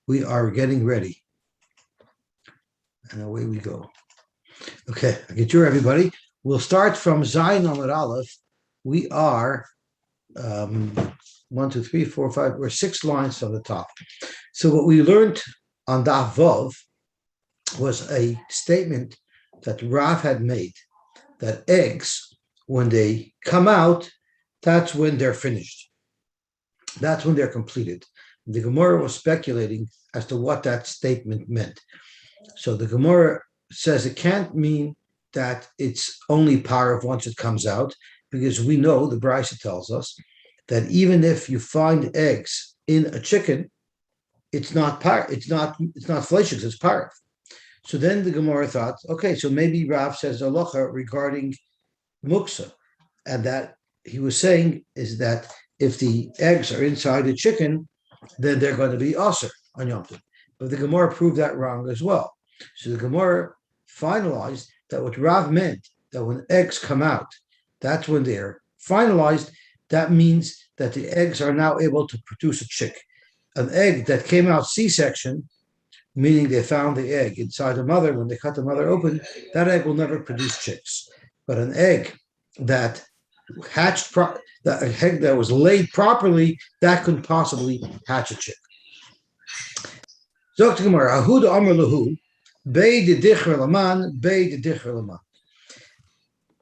we are getting ready. And away we go. Okay, I get you, everybody. We'll start from Zayin Amud Aleph. We are 1, 2, 3, 4, 5. We're 6 lines from the top. So what we learned on Daf Vov was a statement that Rav had made that eggs, when they come out, that's when they're finished. That's when they're completed. The Gemara was speculating as to what that statement meant. So the Gemara says it can't mean that it's only parv once it comes out, because we know, the Beitzah tells us, that even if you find eggs in a chicken, it's not fleishik, it's parv. So then the Gemara thought, okay, so maybe Rav says halacha regarding muksa, and that he was saying is that if the eggs are inside the chicken, then they're going to be aser on Yom Tov. But the Gemara proved that wrong as well. So the Gemara finalized that what Rav meant, that when eggs come out, that's when they're finalized. That means that the eggs are now able to produce a chick. An egg that came out C-section, meaning they found the egg inside the mother, when they cut the mother open, that egg will never produce chicks. But an egg that hatched, that egg that was laid properly, that couldn't possibly hatch a chick. Zok Gemara, Ahuda Amar Lahu, Bei de Dicher Laman, Bei de Dicher Laman.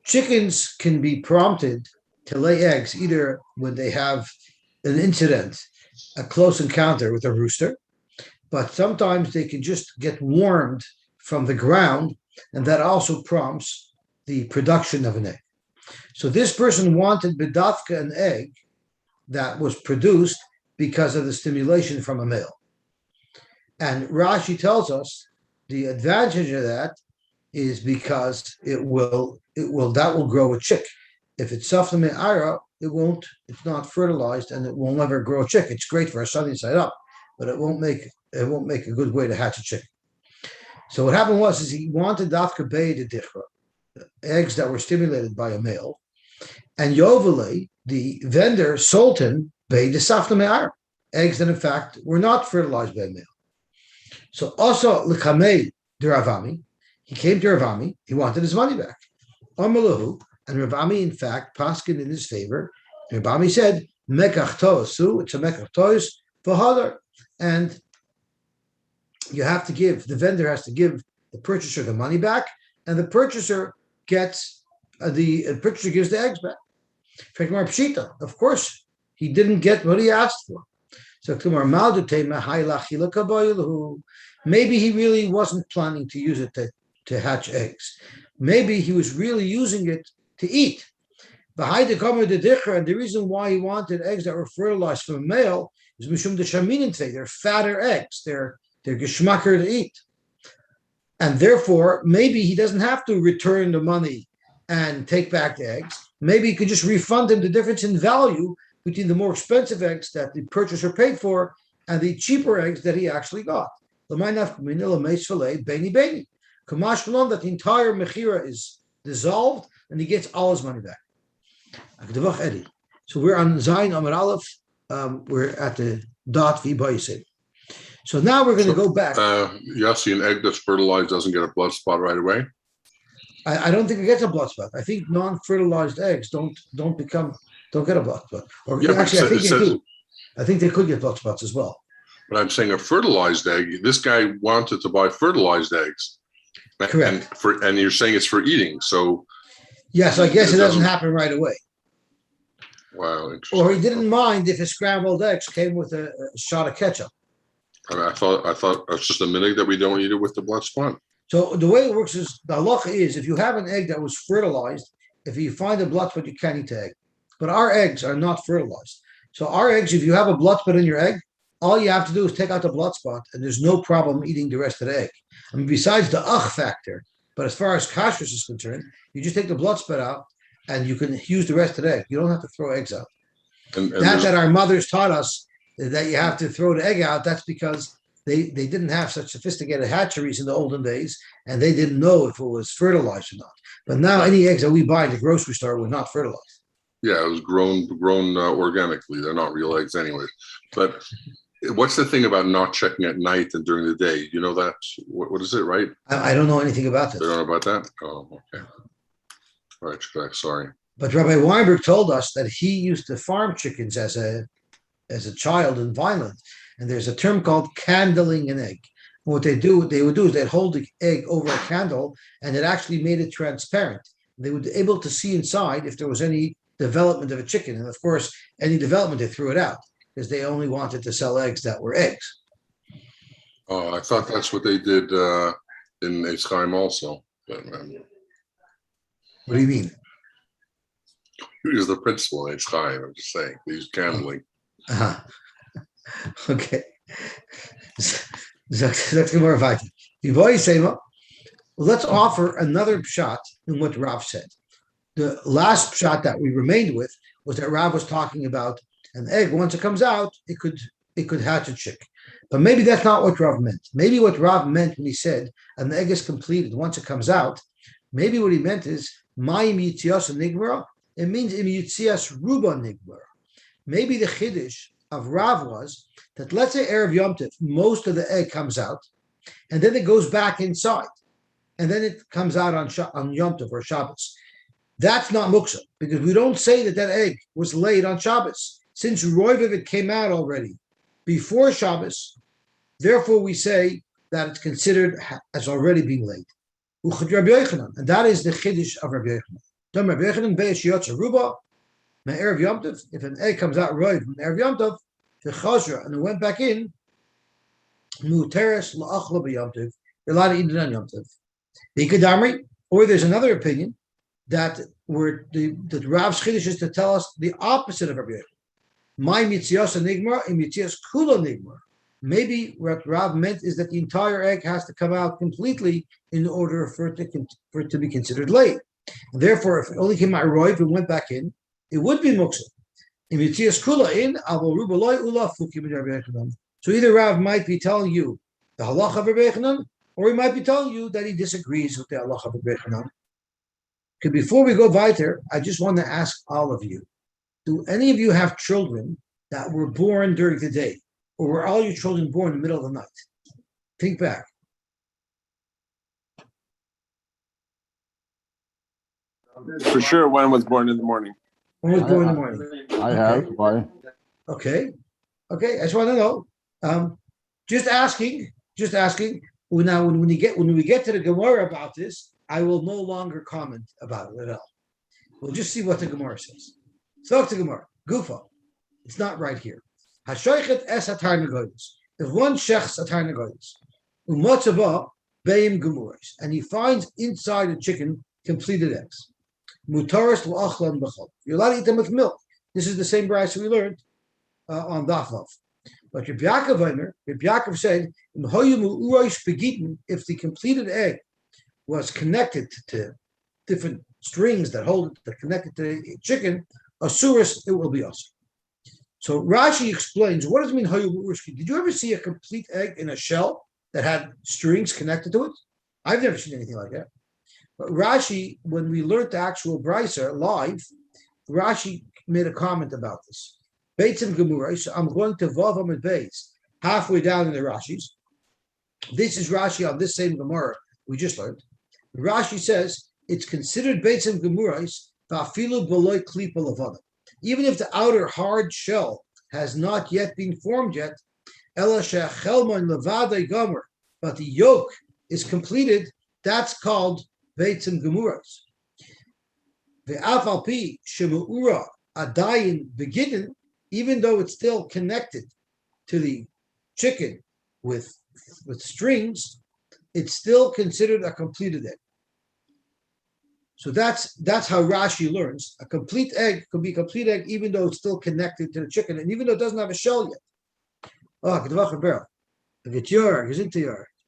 Chickens can be prompted to lay eggs either when they have an incident, a close encounter with a rooster, but sometimes they can just get warmed from the ground, and that also prompts the production of an egg. So this person wanted bedafka, an egg that was produced because of the stimulation from a male. And Rashi tells us the advantage of that is because it will grow a chick. If it's safta me'ara, it won't. It's not fertilized, and it will never grow a chick. It's great for a sunny side up, but it won't make a good way to hatch a chick. So what happened was he wanted dafka bei de dichra, eggs that were stimulated by a male, and Yovale, the vendor, sold him bei de safta me'ara, eggs that in fact were not fertilized by a male. So also l'kamei de Ravami, he came to Ravami, he wanted his money back. Amalahu, and Ravami in fact paskin in his favor. Ravami said, Mekach toasu, it's a mekach toas v'hadar, and you have to give, the vendor has to give the purchaser the money back, and the purchaser gets the purchaser gives the eggs back. Of course, he didn't get what he asked for. So maybe he really wasn't planning to use it to hatch eggs. Maybe he was really using it to eat. And the reason why he wanted eggs that were fertilized from a male is mishum de shaminin. They're fatter eggs. They're geschmacker to eat. And therefore, maybe he doesn't have to return the money and take back the eggs. Maybe he could just refund him the difference in value between the more expensive eggs that the purchaser paid for and the cheaper eggs that he actually got. Kamash Malon, that the entire mechira is dissolved and he gets all his money back. So we're on Zayin Amud Aleph. We're at the dot v'bayse. So now we're going to go back. Yosy, an egg that's fertilized doesn't get a blood spot right away? I don't think it gets a blood spot. I think non-fertilized eggs don't get a blood spot. Or yeah, actually, I think they do. I think they could get blood spots as well. But I'm saying a fertilized egg. This guy wanted to buy fertilized eggs. Correct. And you're saying it's for eating. So yes, I guess it doesn't happen right away. Wow, interesting. Or he didn't mind if his scrambled eggs came with a shot of ketchup. I thought it's just a minute that we don't eat it with the blood spot. So the way it works is, the halacha is, if you have an egg that was fertilized, if you find a blood spot, you can't eat the egg. But our eggs are not fertilized. So our eggs, if you have a blood spot in your egg, all you have to do is take out the blood spot, and there's no problem eating the rest of the egg. I mean, besides the factor, but as far as kashrus is concerned, you just take the blood spot out, and you can use the rest of the egg. You don't have to throw eggs out. And that our mothers taught us that you have to throw the egg out, that's because they didn't have such sophisticated hatcheries in the olden days, and they didn't know if it was fertilized or not. But now any eggs that we buy in the grocery store were not fertilized. Yeah, it was grown organically. They're not real eggs anyway. But What's the thing about not checking at night and during the day? You know that? What is it, right? I don't know anything about They this. don't know about that? Oh, okay. All right, sorry. But Rabbi Weinberg told us that he used to farm chickens as a child in Vineland, and there's a term called candling an egg. And what they would do is they'd hold the egg over a candle, and it actually made it transparent. They would be able to see inside if there was any development of a chicken, and of course, any development they threw it out because they only wanted to sell eggs that were eggs. Oh, I thought that's what they did in Etzchaim also. But, What do you mean? he was the principal in Etzchaim. I'm just saying. They used candling. Uh-huh. Okay. Let's more weiter. Let's offer another shot in what Rav said. The last shot that we remained with was that Rav was talking about an egg. Once it comes out, it could hatch a chick. But maybe that's not what Rav meant. Maybe what Rav meant when he said an egg is completed once it comes out, maybe what he meant is Mayim Yitzias Nigmara. It means Im Yitzias Ruba Nigmara. Maybe the Chiddush of Rav was that let's say Erev Yom Tov, most of the egg comes out, and then it goes back inside, and then it comes out on Yom Tov or Shabbos. That's not muksa, because we don't say that egg was laid on Shabbos. Since Roiv of it came out already before Shabbos, therefore we say that it's considered as already being laid. And that is the Chiddush of Rabbi Yochanan. If an egg comes out Roiv from Erev Yom Tov, the Chazra, and it went back in, Muteres la'achla b'Yom Tov, you're allowed to eat it on Yom Tov. The Ikadamri, or there's another opinion that the Rav's Chiddush is to tell us the opposite of Rabbi Yochanan. My mitzias nigmar and mitzias kula nigmar. Maybe what Rav meant is that the entire egg has to come out completely in order for it to be considered laid. And therefore, if it only came out roiv and went back in, it would be muksa. In mitzias kula in, avol rubaloi ula fukim Rabbi Yochanan. So either Rav might be telling you the halacha of Rabbi Yochanan, or he might be telling you that he disagrees with the halacha of Rabbi Yochanan. Because before we go weiter, I just want to ask all of you, do any of you have children that were born during the day? Or were all your children born in the middle of the night? Think back. For sure, one was born in the morning. One was born in the morning. I have. Why? Okay. I just want to know. Just asking. Now, when we get to the Gemara about this, I will no longer comment about it at all. We'll just see what the Gemara says. So to Gemara, Gufa. It's not right here. Hashoichet es atar negoyos. If one shechs atar negoyos, umotzava beim gemuris, and he finds inside a chicken completed eggs, mutaris l'achlan b'chol. You're allowed to eat them with milk. This is the same brayso we learned on Daf Vav. But Rabbi Yaakov said, if the completed egg was connected to different strings that connected to the chicken, asuris, it will be awesome. So Rashi explains, what does it mean, hayu mu'urshki? Did you ever see a complete egg in a shell that had strings connected to it? I've never seen anything like that. But Rashi, when we learned the actual Beitzah live, Rashi made a comment about this. Beitzim Gemurah, so I'm going to Vav Amid Beis, halfway down in the Rashis. This is Rashi on this same Gemara we just learned. Rashi says, it's considered Beitzim Gemurah, Vafilu B'loi Klipa Levana. Even if the outer hard shell has not yet been formed yet, but the yolk is completed, that's called Beitzim Gemuras. The Afalpi Shemu'ura Adayin Begidin, even though it's still connected to the chicken with strings, it's still considered a completed egg. So that's how Rashi learns. A complete egg could be a complete egg even though it's still connected to the chicken and even though it doesn't have a shell yet. Oh,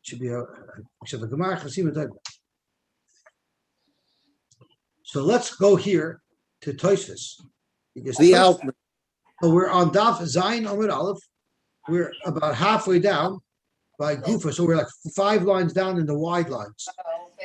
should be so let's go here to Tosfos. We're on Daf Zayin Amud Aleph. We're about halfway down by Gufa, so we're like 5 lines down in the wide lines.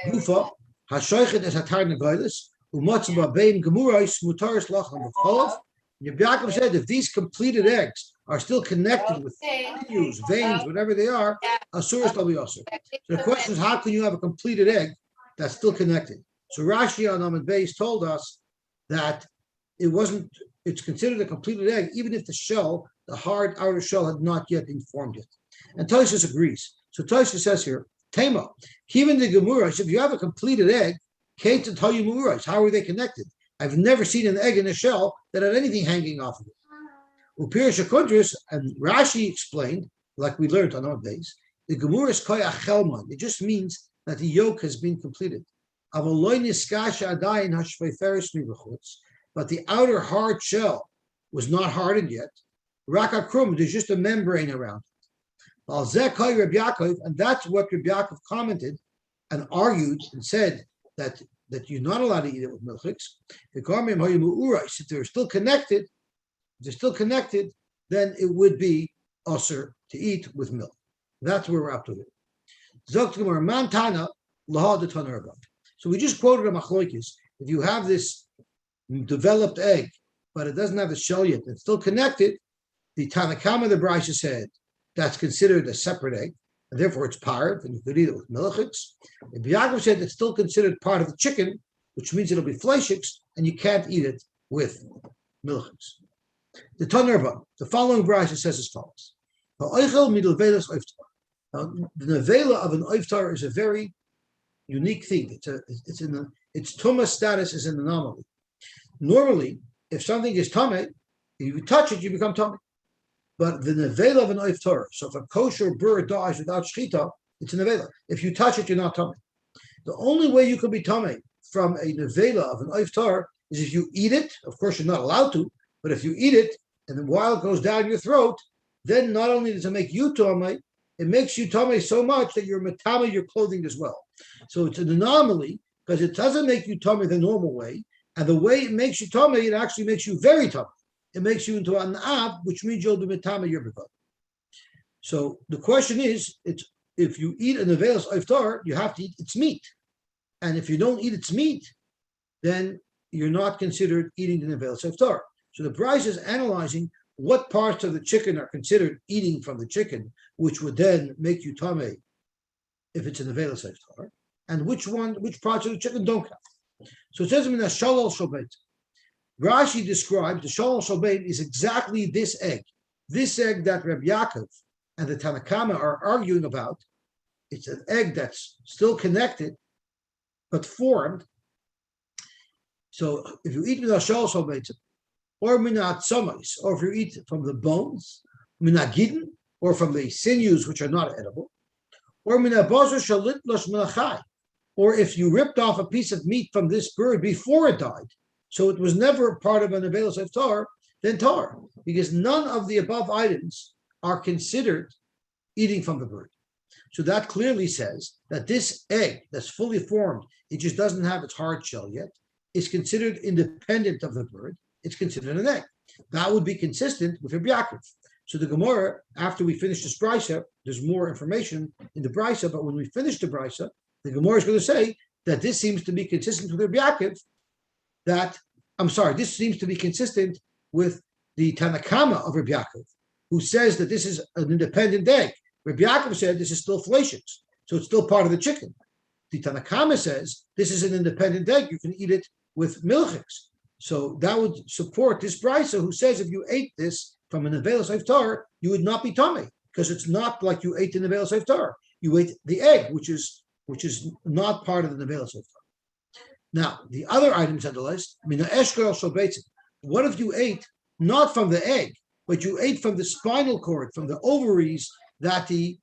Gufa. Hashoichet es hatar negoyles, umotzba beim gemurais mutaris lachan b'cholav. Rabbi Yaakov said if these completed eggs are still connected with sinews, veins, whatever they are, asur is tabi asur. So the question is, how can you have a completed egg that's still connected? So Rashi on Amud Beis told us that it's considered a completed egg, even if the shell, the hard outer shell, had not yet been formed yet. And Tosfos agrees. So Tosfos says here, Tema, even the Gemurais, if you have a completed egg, how are they connected? I've never seen an egg in a shell that had anything hanging off of it. Upir Shakundris, and Rashi explained, like we learned on our days, the Gemurais Koyach Chelman. It just means that the yolk has been completed. But the outer hard shell was not hardened yet. Rakakrum, there's just a membrane around it. And that's what Reb Yaakov commented and argued and said that you're not allowed to eat it with milchiks. If they're still connected, then it would be usher to eat with milk. That's where we're up to it. So we just quoted a machlokes. If you have this developed egg, but it doesn't have a shell yet, it's still connected, the Tanakama, the Beitzah said, that's considered a separate egg, and therefore it's parv, and you could eat it with milchiks. And Yaakov said it's still considered part of the chicken, which means it'll be fleishiks, and you can't eat it with milchiks. The Tanurba, the following Beitzah says as follows. Now, the nevela of an oiftar is a very unique thing. Its tumah status is an anomaly. Normally, if something is tameh, if you touch it, you become tameh. But the nevela of an oiftar, so if a kosher bird dies without shchita, it's a nevela. If you touch it, you're not tameh. The only way you can be tameh from a nevela of an oiftar is if you eat it. Of course, you're not allowed to, but if you eat it, and then while it goes down your throat, then not only does it make you tameh, it makes you tameh so much that you're matame your clothing as well. So it's an anomaly because it doesn't make you tameh the normal way, and the way it makes you tameh, it actually makes you very tameh. It makes you into an ab, which means you'll be matame your before. So the question is, it's if you eat an avelos iftar, you have to eat its meat, and if you don't eat its meat, then you're not considered eating the avelos iftar. So the Beitzah is analyzing what parts of the chicken are considered eating from the chicken, which would then make you tameh if it's an avelos iftar, and which parts of the chicken don't count. So it says in the shalol shobeit. Rashi describes the shalol shobeit is exactly this egg that Reb Yaakov and the Tanakama are arguing about. It's an egg that's still connected, but formed. So if you eat with a shalol shobeit, or minat somais, or if you eat from the bones, minat gidin, or from the sinews which are not edible, or minat bozer shalit losh melachai, or if you ripped off a piece of meat from this bird before it died, so it was never part of an avelos iftar, then tar, because none of the above items are considered eating from the bird. So that clearly says that this egg that's fully formed, it just doesn't have its hard shell yet, is considered independent of the bird. It's considered an egg. That would be consistent with Reb Yaakov. So the Gemara, after we finish this Beitzah, there's more information in the Beitzah, but when we finish the Beitzah, the Gemara is going to say that this seems to be consistent with Reb Yaakov, this seems to be consistent with the Tanakama of Reb Yaakov, who says that this is an independent egg. Reb Yaakov said this is still fleishiks, so it's still part of the chicken. The Tanakama says this is an independent egg, you can eat it with milchiks. So that would support this Beitzah who says if you ate this from an avelos iftar, you would not be tameh, because it's not like you ate an avelos iftar. You ate the egg, which is not part of the avelos iftar. Now, the other items on the list, what if you ate not from the egg, but you ate from the spinal cord, from the ovaries that the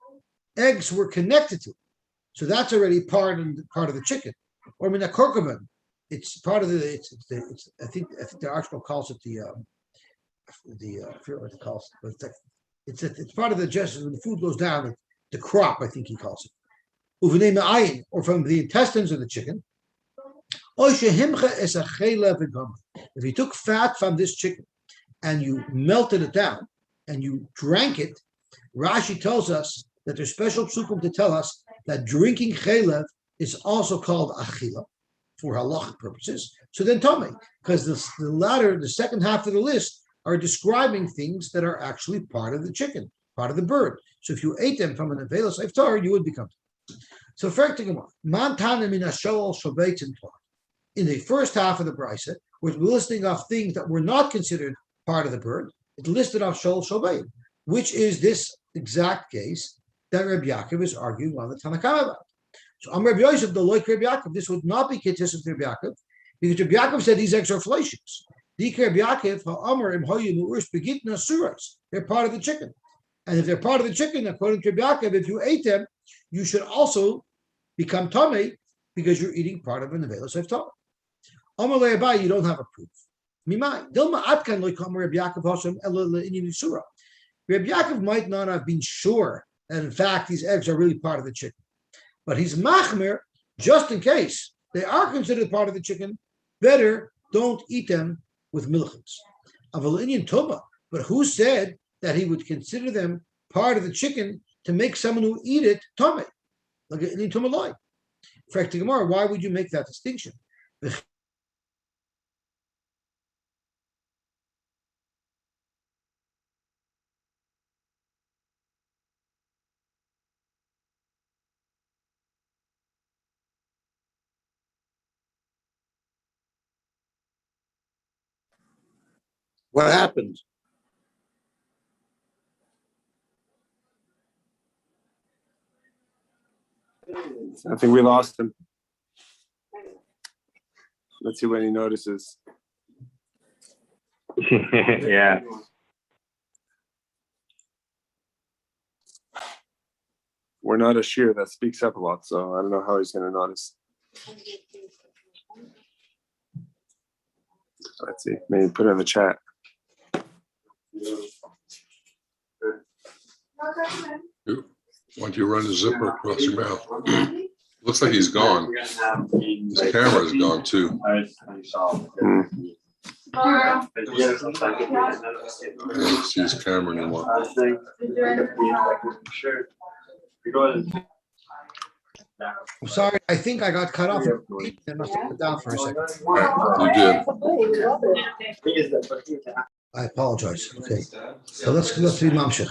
eggs were connected to? So that's already part of the chicken. Or mina korkoban, it's part of the. I think the article calls it I forget what it calls it, but it's part of the digestion. When the food goes down, the crop, I think he calls it. Uvenei or from the intestines of the chicken. If you took fat from this chicken and you melted it down and you drank it, Rashi tells us that there's special psukim to tell us that drinking chaylev is also called achila for halachic purposes. So then tamei, because the second half of the list are describing things that are actually part of the chicken, part of the bird. So if you ate them from an avelos iftar, you would become. So in the first half of the brisa, we're listing off things that were not considered part of the bird. It listed off shol shobeit, which is this exact case that Rabbi Yaakov is arguing on the Tanakh about. So Rabbi Yosef, the like Rabbi Yaakov, this would not be consistent with Rabbi Yaakov, because Rabbi Yaakov said these eggs are fallacious. They're part of the chicken. And if they're part of the chicken, according to Rabbi Yaakov, if you ate them, you should also become tamei because you're eating part of an avelos iftar. Amar le'abai, you don't have a proof. Mimai dilma atkan lo'ikam Rabbi Yaakov Hashem ela le'inyan yisura. Rabbi Yaakov might not have been sure that in fact these eggs are really part of the chicken, but he's machmir just in case they are considered part of the chicken. Better don't eat them with milchins. Aval inyan tuma, but who said that he would consider them part of the chicken to make someone who eat it tamei? Like inyan tuma loy. Why would you make that distinction? What happened? I think we lost him. Let's see when he notices. Yeah. We're not a shear that speaks up a lot, so I don't know how he's going to notice. Let's see. Maybe put it in the chat. Why don't you run the zipper across your mouth? Looks like he's gone. His camera is gone too. I don't see his camera anymore. I'm sorry, I think I got cut off. I must have put down for a second. Right, you did. I apologize. Okay, so let's be mamshich.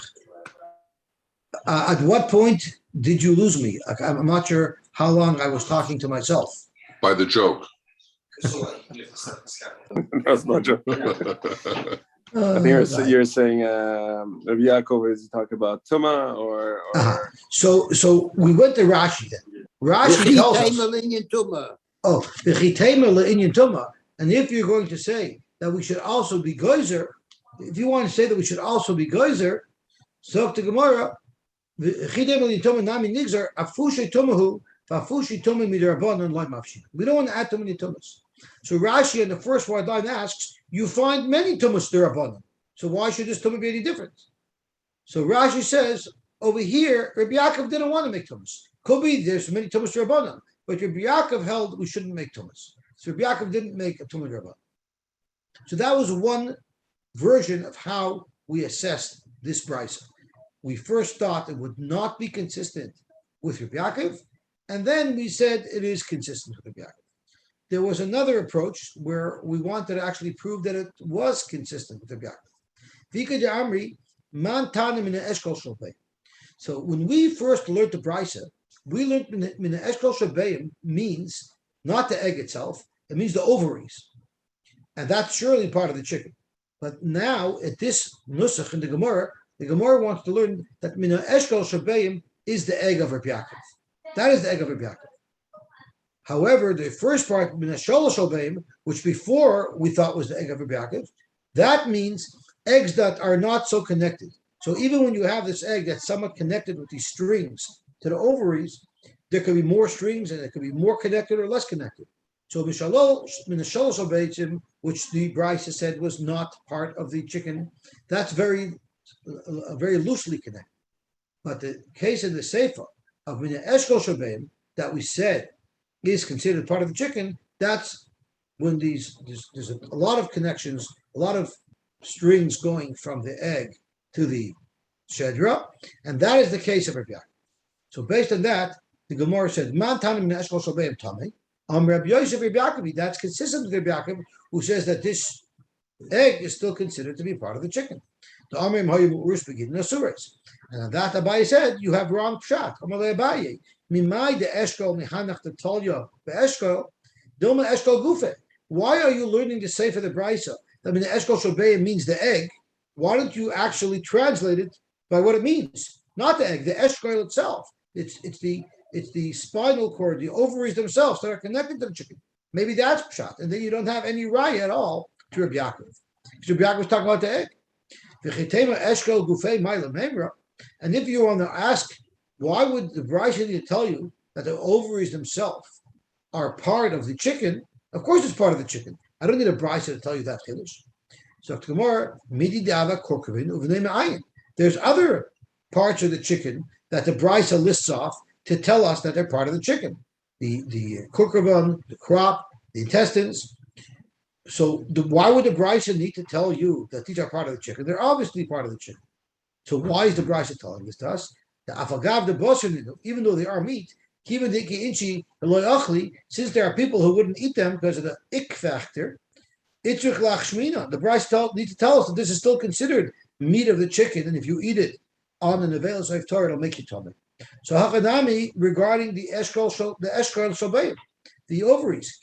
At what point did you lose me? I'm not sure how long I was talking to myself. By the joke. That's not true. I think you're saying Rabbi Yaakov is talking about Tuma or So we went to Rashi then. Rashi tells us, the chitema le'inyan tuma. And if you're going to say that we should also be geyser, if you want to say that we should also be geyser, so to Gemara, we don't want to add too many tumas. So Rashi in the first word line asks, you find many tumas derabanan. So why should this tumah be any different? So Rashi says over here, Rabbi Yaakov didn't want to make tumas. Could be there's many tumas derabanan, but Rabbi Yaakov held we shouldn't make tumas. So Rabbi Yaakov didn't make a tumah derabanan. So that was one version of how we assessed this brisa. We first thought it would not be consistent with Rabbi Yaakov, and then we said it is consistent with Rabbi Yaakov. There was another approach where we wanted to actually prove that it was consistent with Rabbi Yaakov. So when we first learned the brisa, we learned mina eshkol shabeim means not the egg itself, it means the ovaries. And that's surely part of the chicken. But now at this nusach in the Gemara wants to learn that mina eshkol shabeim is the egg of Rabbi Yaakov. That is the egg of Rabbi Yaakov. However, the first part, mina shalosh shabeim, which before we thought was the egg of Rabbi Yaakov, that means eggs that are not so connected. So even when you have this egg that's somewhat connected with these strings to the ovaries, there could be more strings and it could be more connected or less connected. So mina shalosh shabeim, which the Beitzah said was not part of the chicken, that's very loosely connected. But the case in the Seifa of mina eshkol shabeim that we said is considered part of the chicken, that's when there's a lot of connections, a lot of strings going from the egg to the shedra, and that is the case of Rabbi Yaakov. So based on that, the Gemara said, "Man tanim mina eshkol shabeim tamei." Rabbi Yosef Rabbi Yaakov, that's consistent with Rabbi Yaakov, who says that this The egg is still considered to be part of the chicken. The Amrim Hayim Urus begin Asuras. And on that Abaye said, you have wrong pshat. Amalei Abaye. Mimai de Eshkol Mihanach the Tolya Be'eshkol. Dilma Eshkol Gufe. Why are you learning to say for the Beitzah? I mean, the Eshkol Shobeya means the egg. Why don't you actually translate it by what it means? Not the egg, the Eshkol itself. It's the spinal cord, the ovaries themselves that are connected to the chicken. Maybe that's pshat, and then you don't have any raya at all to Rabbi Yaakov. Because Rabbi Yaakov was talking about the egg. And if you want to ask, why would the Beitzah need to tell you that the ovaries themselves are part of the chicken? Of course, it's part of the chicken. I don't need a Beitzah to tell you that. So there's other parts of the chicken that the Beitzah lists off to tell us that they're part of the chicken. The kurkuvan, the crop, the intestines. So why would the Beitzah need to tell you that these are part of the chicken? They're obviously part of the chicken. So why is the Beitzah telling this to us? The afagav the bosher, even though they are meat, since there are people who wouldn't eat them because of the ik factor, the Beitzah need to tell us that this is still considered meat of the chicken, and if you eat it on the nevel of Torah, it'll make you tummy. So Hakanami regarding the eshkol shobayim, the ovaries,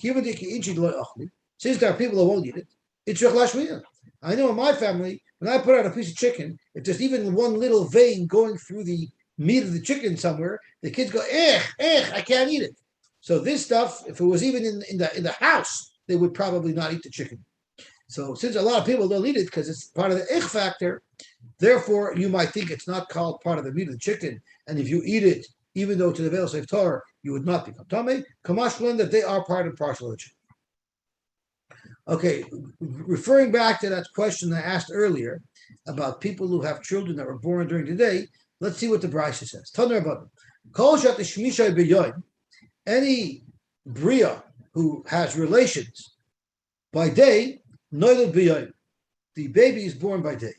since there are people who won't eat it, it's lashmina. I know in my family, when I put out a piece of chicken, if there's even one little vein going through the meat of the chicken somewhere, the kids go, I can't eat it. So this stuff, if it was even in the house, they would probably not eat the chicken. So since a lot of people don't eat it because it's part of the ich factor, therefore you might think it's not called part of the meat of the chicken, and if you eat it, even though to the veil of Torah, you would not become tamei. Kamash learned that they are part and parcel of the chicken. Okay, referring back to that question I asked earlier about people who have children that were born during the day, let's see what the Beitzah says. Taner about Kol shat shmishay b'yoyim, any bria who has relations by day, noilad b'yoyim, the baby is born by day.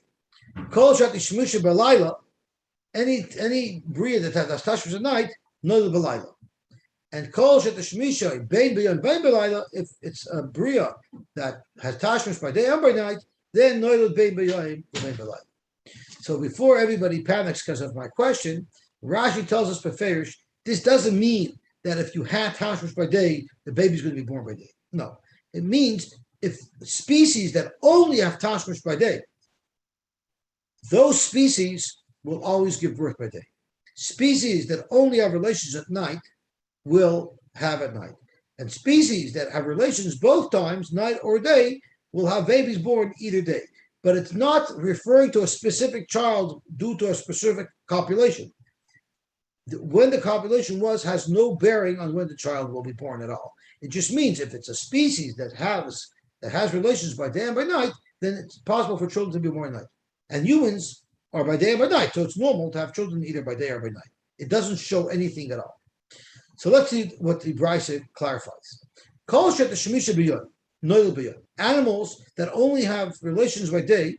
Kol shat shmishay b'layla, any bria that has tashmish at night, noilad b'layla. And kol shet shmishay bein b'yoyim bein b'layla, if it's a bria that has tashmish by day and by night, then noilad bein b'yoyim bein b'layla. So before everybody panics because of my question, Rashi tells us beferish, this doesn't mean that if you have tashmish by day, the baby's going to be born by day. No, it means if species that only have tashmish by day, those species will always give birth by day. Species that only have relations at night will have at night. And species that have relations both times, night or day, will have babies born either day. But it's not referring to a specific child due to a specific copulation. When the copulation has no bearing on when the child will be born at all. It just means if it's a species that has relations by day and by night, then it's possible for children to be born at night. And humans are by day and by night, so it's normal to have children either by day or by night. It doesn't show anything at all. So let's see what the Beitzah clarifies. Animals that only have relations by day,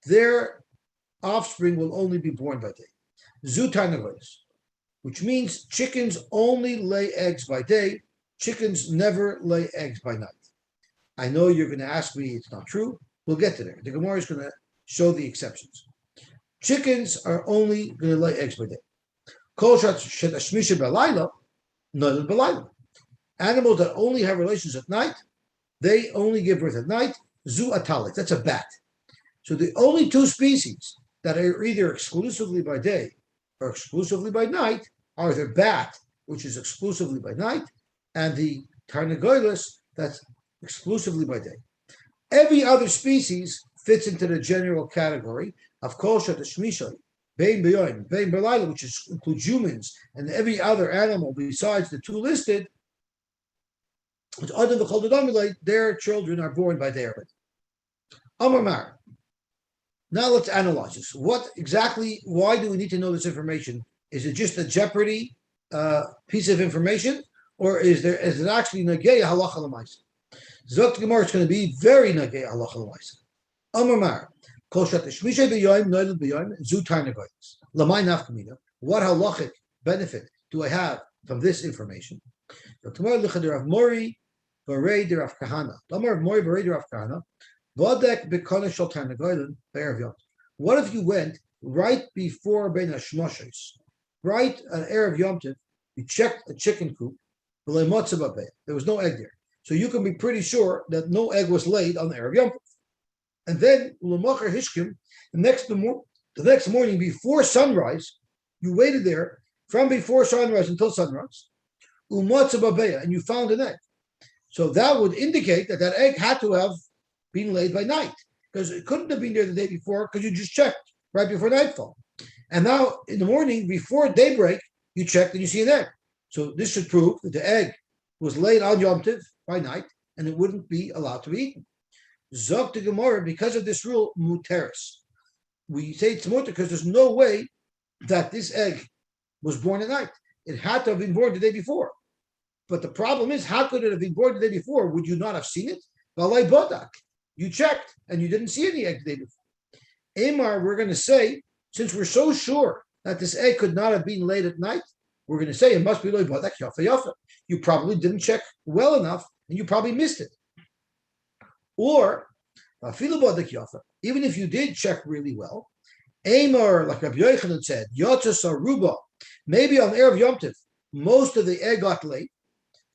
their offspring will only be born by day. Zutarnagoyes, which means chickens only lay eggs by day. Chickens never lay eggs by night. I know you're going to ask me it's not true. We'll get to there. The Gemara is going to show the exceptions. Chickens are only going to lay eggs by day. Animals that only have relations at night, they only give birth at night. Zu atalit, that's a bat. So the only two species that are either exclusively by day or exclusively by night are the bat, which is exclusively by night, and the tarnagoyles, that's exclusively by day. Every other species fits into the general category of kol shat shmishay, bein b'yoyim, bein b'layla, which includes humans and every other animal besides the two listed. Their children are born by day or by night. Amar Mar. Now let's analyze this. Why do we need to know this information? Is it just a Jeopardy piece of information, or is it actually Nagei Halacha L'Maisa? Zok Gemara, it's going to be very Nagei Halacha L'Maisa. Amar Mar. Kol shat shmishay b'yoyim noilad b'yoyim zu tarnagoyes. Lamay nafkamina. What halachic benefit do I have from this information? So tomorrow, Rav Mori Barei de Rav Kahana. Tomorrow, Rav Mori Barei de Rav Kahana. Bodek B'Kona Shel Tarnagoyim Be'erev Yom Tov. What if you went right before Ben Hashmoshes, right on Erev Yom Tov, you checked a chicken coop, there was no egg there. So you can be pretty sure that no egg was laid on Erev Yom Tov. And then, the next morning before sunrise, you waited there from before sunrise until sunrise, and you found an egg. So that would indicate that that egg had to have been laid by night, because it couldn't have been there the day before, because you just checked right before nightfall. And now in the morning before daybreak, you checked and you see an egg. So this should prove that the egg was laid on Yom Tov by night, and it wouldn't be allowed to be eaten. Zok to Gemara, because of this rule, muteris. We say it's muter because there's no way that this egg was born at night. It had to have been born the day before. But the problem is, how could it have been born the day before? Would you not have seen it? Balai bodak. You checked and you didn't see any egg the day before. Amar, we're going to say, since we're so sure that this egg could not have been laid at night, we're going to say it must be loy bodak yafa yafa. You probably didn't check well enough and you probably missed it. Or, even if you did check really well, Amar, like Rabbi Yochanan said, Yotzas Aruba, maybe on Erev Yom Tov, most of the egg got laid,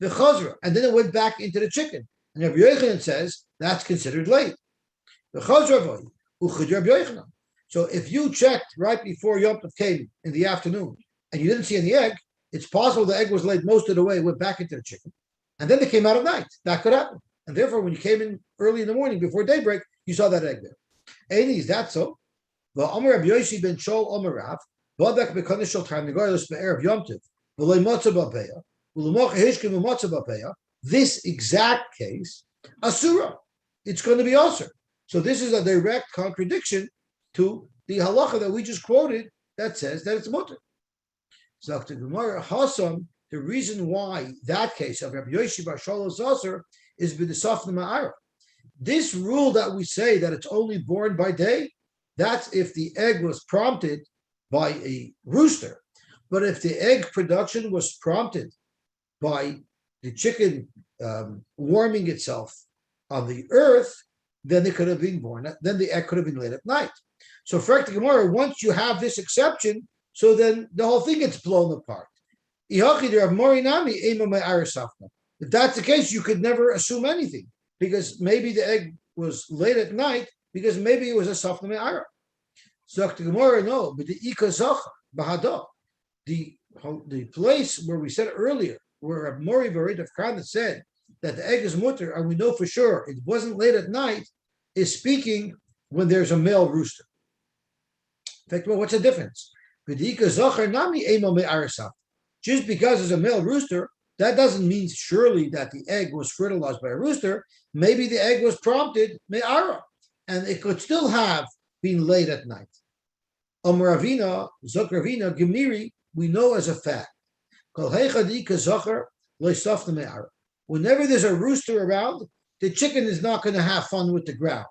the chazra, and then it went back into the chicken. And Rabbi Yochanan says that's considered late. The chazra uchid Rabbi Yochanan. So if you checked right before Yom Tov came in the afternoon and you didn't see any egg, it's possible the egg was laid most of the way, went back into the chicken, and then they came out at night. That could happen. And therefore, when you came in early in the morning before daybreak, you saw that egg there. Eini, is that so? The Amar Rabbi Yosy ben Shol Amar Rav, Bodek B'Kanishal Tarnagoylos Be'erev Yom Tov, V'lei Matzah B'Peya, V'lemoch Hishkim V'Matzah B'Peya. This exact case, Asura, it's going to be Asur. So this is a direct contradiction to the halacha that we just quoted that says that it's mutter. Zok to Gemara Hasam. The reason why that case of Rabbi Yosy bar Shol is Asur is b'desafna ma'ara. This rule that we say that it's only born by day, that's if the egg was prompted by a rooster. But if the egg production was prompted by the chicken warming itself on the earth, then it could have been born. Then the egg could have been laid at night. So for the Gemara, once you have this exception, so then the whole thing gets blown apart. If that's the case, you could never assume anything, because maybe the egg was laid at night, because maybe it was a safna me'ara. So the Gemara, no, but the ikazach bahada, the place where we said earlier, where Mori Barit of Khan said that the egg is mutter, and we know for sure it wasn't late at night, is speaking when there's a male rooster. In fact, well, what's the difference? Just because there's a male rooster, that doesn't mean surely that the egg was fertilized by a rooster. Maybe the egg was prompted me'ara, and it could still have been laid at night. Ravina, Zokravina, Gemiri, we know as a fact. Whenever there's a rooster around, the chicken is not going to have fun with the ground.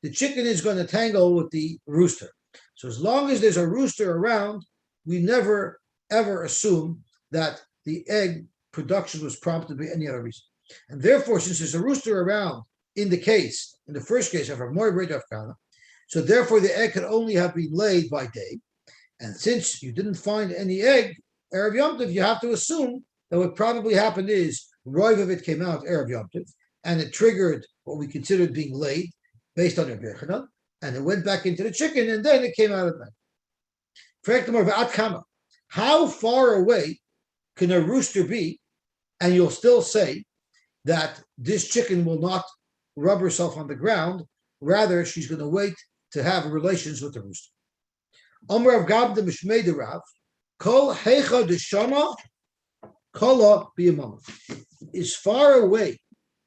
The chicken is going to tangle with the rooster. So as long as there's a rooster around, we never ever assume that the egg production was prompted by any other reason. And therefore, since there's a rooster around in the first case of a more great Afghana, so therefore the egg could only have been laid by day. And since you didn't find any egg, Erev Yom Tov, you have to assume that what probably happened is Roiv of it came out Erev Yom Tov, and it triggered what we considered being laid based on Rabbi Yochanan, and it went back into the chicken, and then it came out at night. How far away can a rooster be, and you'll still say that this chicken will not rub herself on the ground, rather she's going to wait to have relations with the rooster. Amr of Gab the Mishmei de Rav, Kol Hecha de Shama, Kola Biyamama. As far away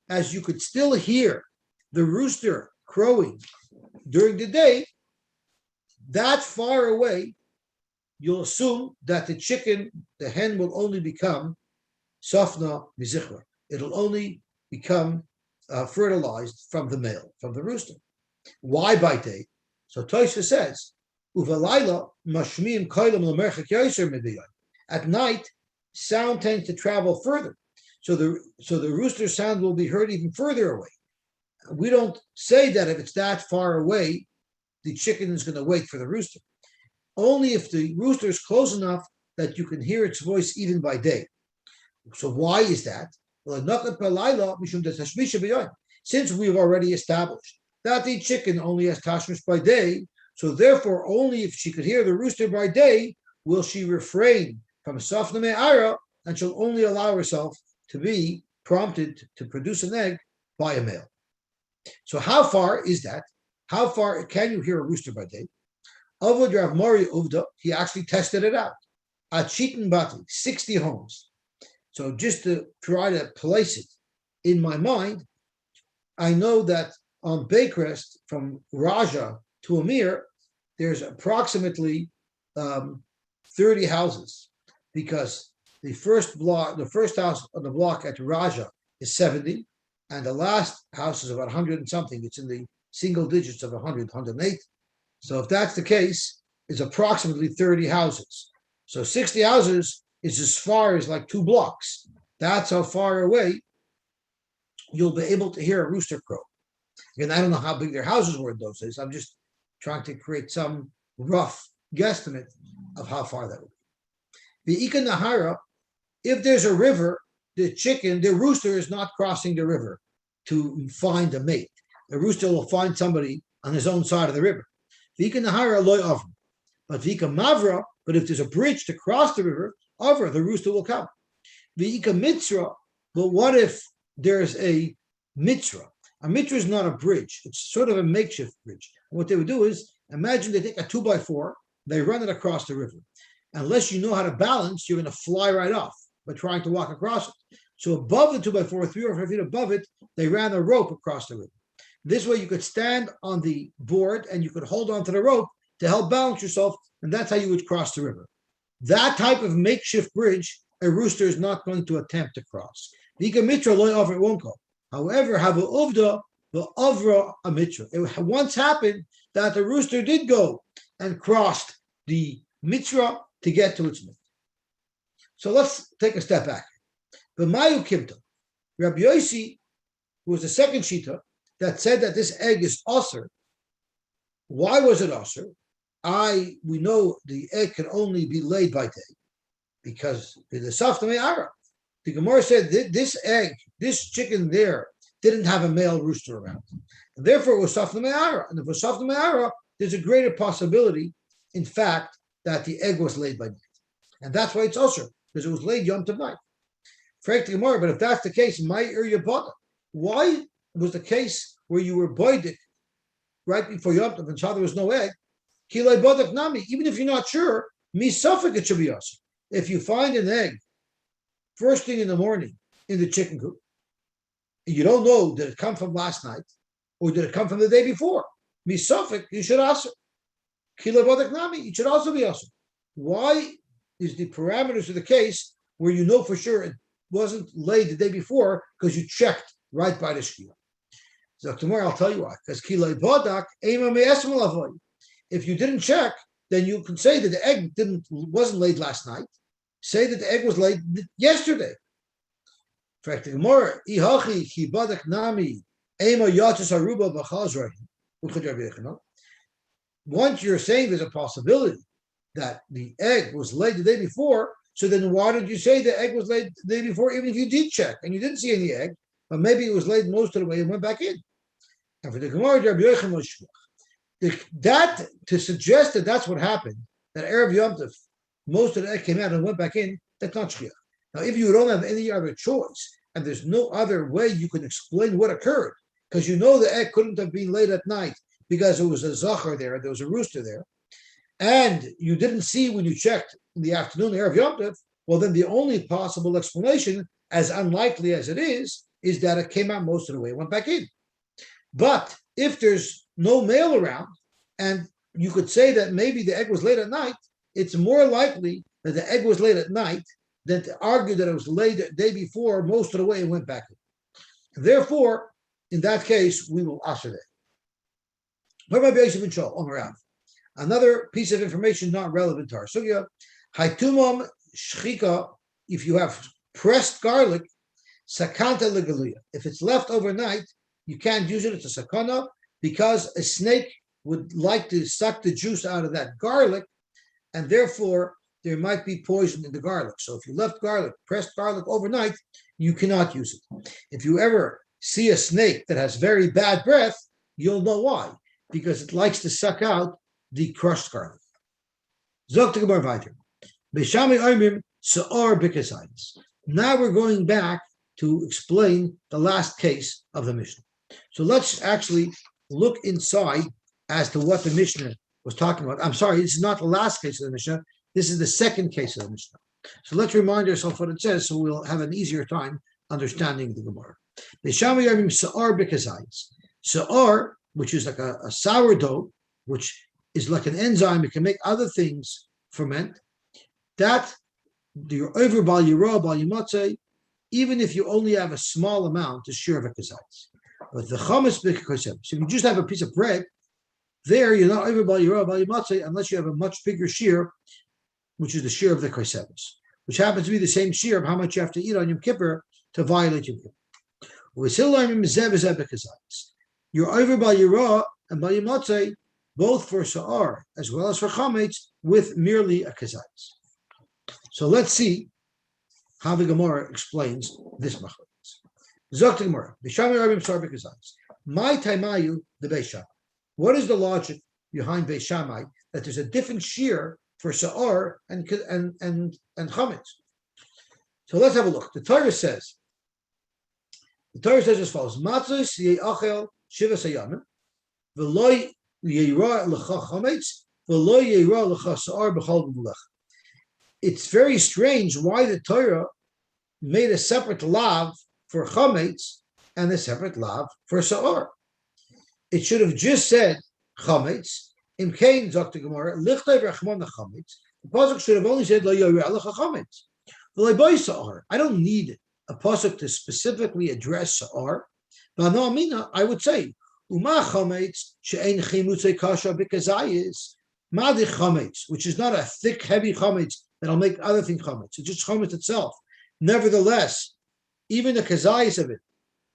as you could still hear the rooster crowing during the day, that far away, you'll assume that the hen will only become safna mizichra. It'll only become fertilized from the male, from the rooster. Why by day? So Tosha says, Uvalayla mashmiim koilam l'merchak yoser midiyah. At night, sound tends to travel further. So the rooster sound will be heard even further away. we don't say that if it's that far away, the chicken is going to wait for the rooster. Only if the rooster is close enough that you can hear its voice even by day. So why is that? Since we've already established that the chicken only has tashmish by day, so therefore only if she could hear the rooster by day will she refrain from safna me'ara, and she'll only allow herself to be prompted to produce an egg by a male. So how far is that? How far can you hear a rooster by day? Avod Rav Mori Uvda, he actually tested it out. At Chitin Bati, 60 homes. So just to try to place it in my mind, I know that on Baycrest from Raja to Amir, there's approximately 30 houses, because the first house on the block at Raja is 70, and the last house is about 100 and something. It's in the single digits of 100, 108. So if that's the case, it's approximately 30 houses. So 60 houses is as far as like 2 blocks. That's how far away you'll be able to hear a rooster crow. Again, I don't know how big their houses were in those days. I'm just trying to create some rough guesstimate of how far that would be. The Ika Nahara, if there's a river, the rooster is not crossing the river to find a mate. The rooster will find somebody on his own side of the river. Vika Nahara loy avra. But Vika Mavra, but if there's a bridge to cross the river, avra, the rooster will come. Vika Mitzra, but what if there's a Mitzra? A Mitzra is not a bridge. It's sort of a makeshift bridge. And what they would do is, imagine they take a 2x4, they run it across the river. Unless you know how to balance, you're going to fly right off by trying to walk across it. So above the 2x4, 3 or 4 feet above it, they ran a rope across the river. This way you could stand on the board and you could hold onto the rope to help balance yourself, and that's how you would cross the river. That type of makeshift bridge, a rooster is not going to attempt to cross. Vika Mitra loy over it won't go. However, have a uvda, the avra a mitra. It once happened that the rooster did go and crossed the mitra to get to its mate. So let's take a step back. The Mayu Kimta, Rabbi Yosy, who was the second shita, that said that this egg is usher. Why was it usher? We know the egg can only be laid by day, because the safta me'ara. The Gemara said that this egg, this chicken there, didn't have a male rooster around. And therefore, it was safta me'ara. And if it was safta me'ara, there's a greater possibility, in fact, that the egg was laid by night. And that's why it's usher, because it was laid Yom Tov night. Frank the Gemara, but if that's the case, my area bought. Why was the case where you were boided right before Yom Tov and saw there was no egg? Kilei bodak nami. Even if you're not sure, mi safek it should be usher. If you find an egg first thing in the morning in the chicken coop, you don't know, did it come from last night or did it come from the day before? Mi safek, you should usher. Kilei bodak nami, it should also be usher. Why is the parameters of the case where you know for sure it wasn't laid the day before because you checked right by the shkia? So tomorrow I'll tell you why. Because kilei bodak ema me'esem lavoy. If you didn't check, then you can say that the egg wasn't laid last night. Say that the egg was laid yesterday. In fact, the Gemara, ihachi ki badak nami ema yatus aruba b'chazrayim. Once you're saying there's a possibility that the egg was laid the day before, so then why did you say the egg was laid the day before, even if you did check and you didn't see any egg, but maybe it was laid most of the way and went back in? And for the Gemara, that to suggest that that's what happened, that Erev Yom Tov, most of the egg came out and went back in, that's not shkia. Now, if you don't have any other choice and there's no other way you can explain what occurred, because you know the egg couldn't have been laid at night because there was a zachar there, there was a rooster there, and you didn't see when you checked in the afternoon, Erev Yom Tov, well, then the only possible explanation, as unlikely as it is that it came out most of the way and went back in. But if there's no male around, and you could say that maybe the egg was laid at night, it's more likely that the egg was laid at night than to argue that it was laid the day before most of the way and went back in. Therefore, in that case, we will usher that. Another piece of information not relevant to our sugya: Haitumam shchika, if you have pressed garlic, sakanta legaluya. If it's left overnight, you can't use it. It's a sakana because a snake would like to suck the juice out of that garlic, and therefore there might be poison in the garlic. So if you left pressed garlic overnight, you cannot use it. If you ever see a snake that has very bad breath, you'll know why, because it likes to suck out the crushed garlic. Now we're going back to explain the last case of the Mishnah. So let's actually look inside as to what the Mishnah was talking about. I'm sorry, this is not the last case of the Mishnah. This is the second case of the Mishnah. So let's remind ourselves what it says so we'll have an easier time understanding the Gemara. Sa'ar, which is like a sourdough, which is like an enzyme, it can make other things ferment, that you're over bal yirah, bal yimatzeh, even if you only have a small amount, is shir of a kazayis. But the chametz b'kosem. So if you just have a piece of bread, there you're not over bal yirah, bal yimatzeh, unless you have a much bigger shir, which is the shir of the koseves, which happens to be the same shir of how much you have to eat on Yom Kippur to violate Yom Kippur. You're over bal yirah and bal yimatzeh, both for sa'ar as well as for chametz, with merely a kazayis. So let's see how the Gemara explains this machlokes. Zok the Gemara, B'Shamai Rabim Sar b'Kazayis. My taimayu the Beis Shammai. What is the logic behind Beis Shammai that there's a different shear for sa'ar and chametz? So let's have a look. The Torah says as follows: Matzos ye'achel shiva sayamim, v'loy ye'ira l'cha chametz, v'loy ye'ira l'cha sa'ar b'chol b'mulech. It's very strange why the Torah made a separate lav for chametz and a separate lav for sa'ar. It should have just said chametz. Im kain Dr. Gemara lichtay v'rachmon chametz. The pasuk should have only said lo yoreh lecha chametz. V'lo boy sa'ar. I don't need a pasuk to specifically address sa'ar. But no amina, I would say uma chametz she'ein chimutzei kasha b'kazayis madi chametz, which is not a thick, heavy chametz that'll make other things chametz. It's just chametz itself. Nevertheless, even the kazayis of it,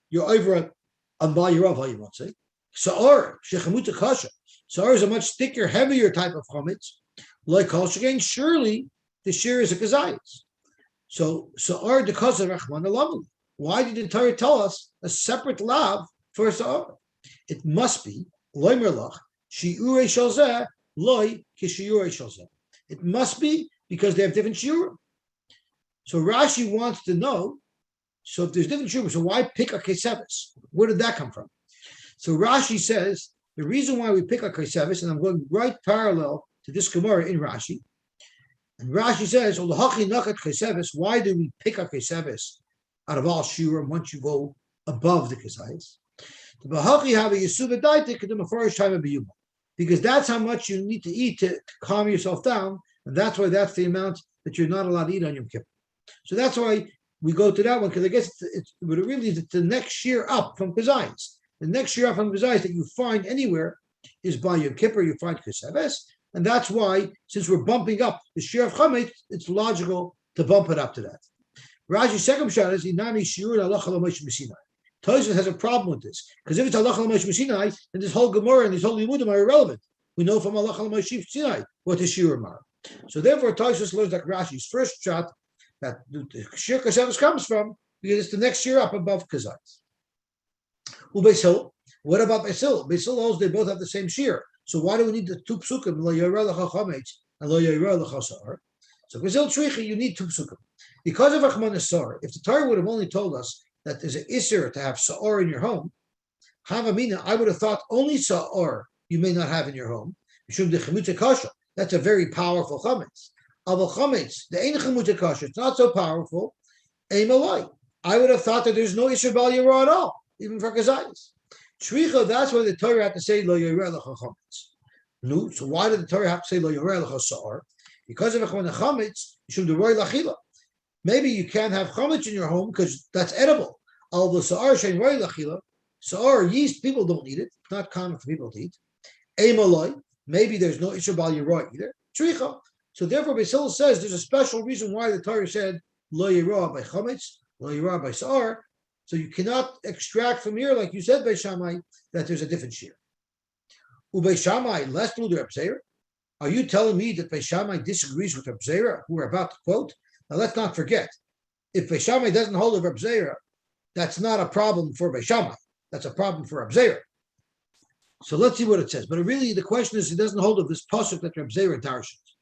you're over on bal yirav hayimatzeh. Sa'ar shechamuta kasha. Sa'ar is a much thicker, heavier type of chametz. Like kol shekein, surely the shear is a kazayis. So sa'ar dekaz rachman alamu. Why did the Torah tell us a separate lav for sa'ar? It must be loy merlach shiurei shalzeh loy kishiurei shalzeh. It must be because they have different shiurim. So Rashi wants to know, so if there's different shiurim, so why pick a kesevis? Where did that come from? So Rashi says, the reason why we pick a kesevis, and I'm going right parallel to this Gemara in Rashi, and Rashi says, why do we pick a kesevis out of all shiurim once you go above the kesais? Because that's how much you need to eat to calm yourself down, and that's why that's the amount that you're not allowed to eat on Yom Kippur. So that's why we go to that one, because I guess but it really is the next shear up from Kazayis. The next shear up from Kazayis that you find anywhere is by Yom Kippur, you find Keseves, and that's why, since we're bumping up the shear of Chametz, it's logical to bump it up to that. Rashi's second shot is Inami Shiur Halacha L'Moshe Sinai. Tosfos has a problem with this, because if it's Halacha L'Moshe Sinai, then this whole Gemara and this whole Limudim are irrelevant. We know from Halacha L'Moshe Sinai what the shiurim are. So therefore, Tosfos learns like Rashi's first shot that the shir Keseves comes from, because it's the next shear up above Kazayis. Beis Hill, what about Beis Hill? Beis Hill holds they both have the same shear. So why do we need the two psukim, Lo Yoreh Lecha Chametz and Lo Yoreh Lecha Sa'ar? So Beis Hill Shrichi, you need two psukim. Because of Achman Sa'ar, if the Torah would have only told us that there's an Isser to have Sa'ar in your home, Havamina, I would have thought only Sa'ar you may not have in your home. That's a very powerful chametz. Aval chametz, the ein chemutah kasha, it's not so powerful. Eimalai, I would have thought that there's no Isser Bal Yirah at all, even for Kazayis. Shricha, that's why the Torah had to say Lo Yoreh Lecha Chametz. No, so why did the Torah have to say Lo Yoreh Lecha Sa'ar? Because of Achman Chametz, you should deroy lachila. Maybe you can't have chametz in your home because that's edible. Although Sa'ar shein roy lachila, Sa'ar yeast, people don't eat it. It's not common for people to eat. Eimalai, maybe there's no Isser Bal Yirah either. Shricha. So therefore, Beis Hill says there's a special reason why the Torah said Lo Yirah by chametz, Lo Yirah by Sa'ar, So you cannot extract from here, like you said, Beis Shammai, that there's a different shear. Ubeis Shammai, less to the Reb Zera. Are you telling me that Beis Shammai disagrees with Reb Zera, who we're about to quote? Now let's not forget, if Beis Shammai doesn't hold of Reb Zera, that's not a problem for Beis Shammai. That's a problem for Reb Zera. So let's see what it says. But really, the question is, he doesn't hold of this pasuk that Reb Zera darshans.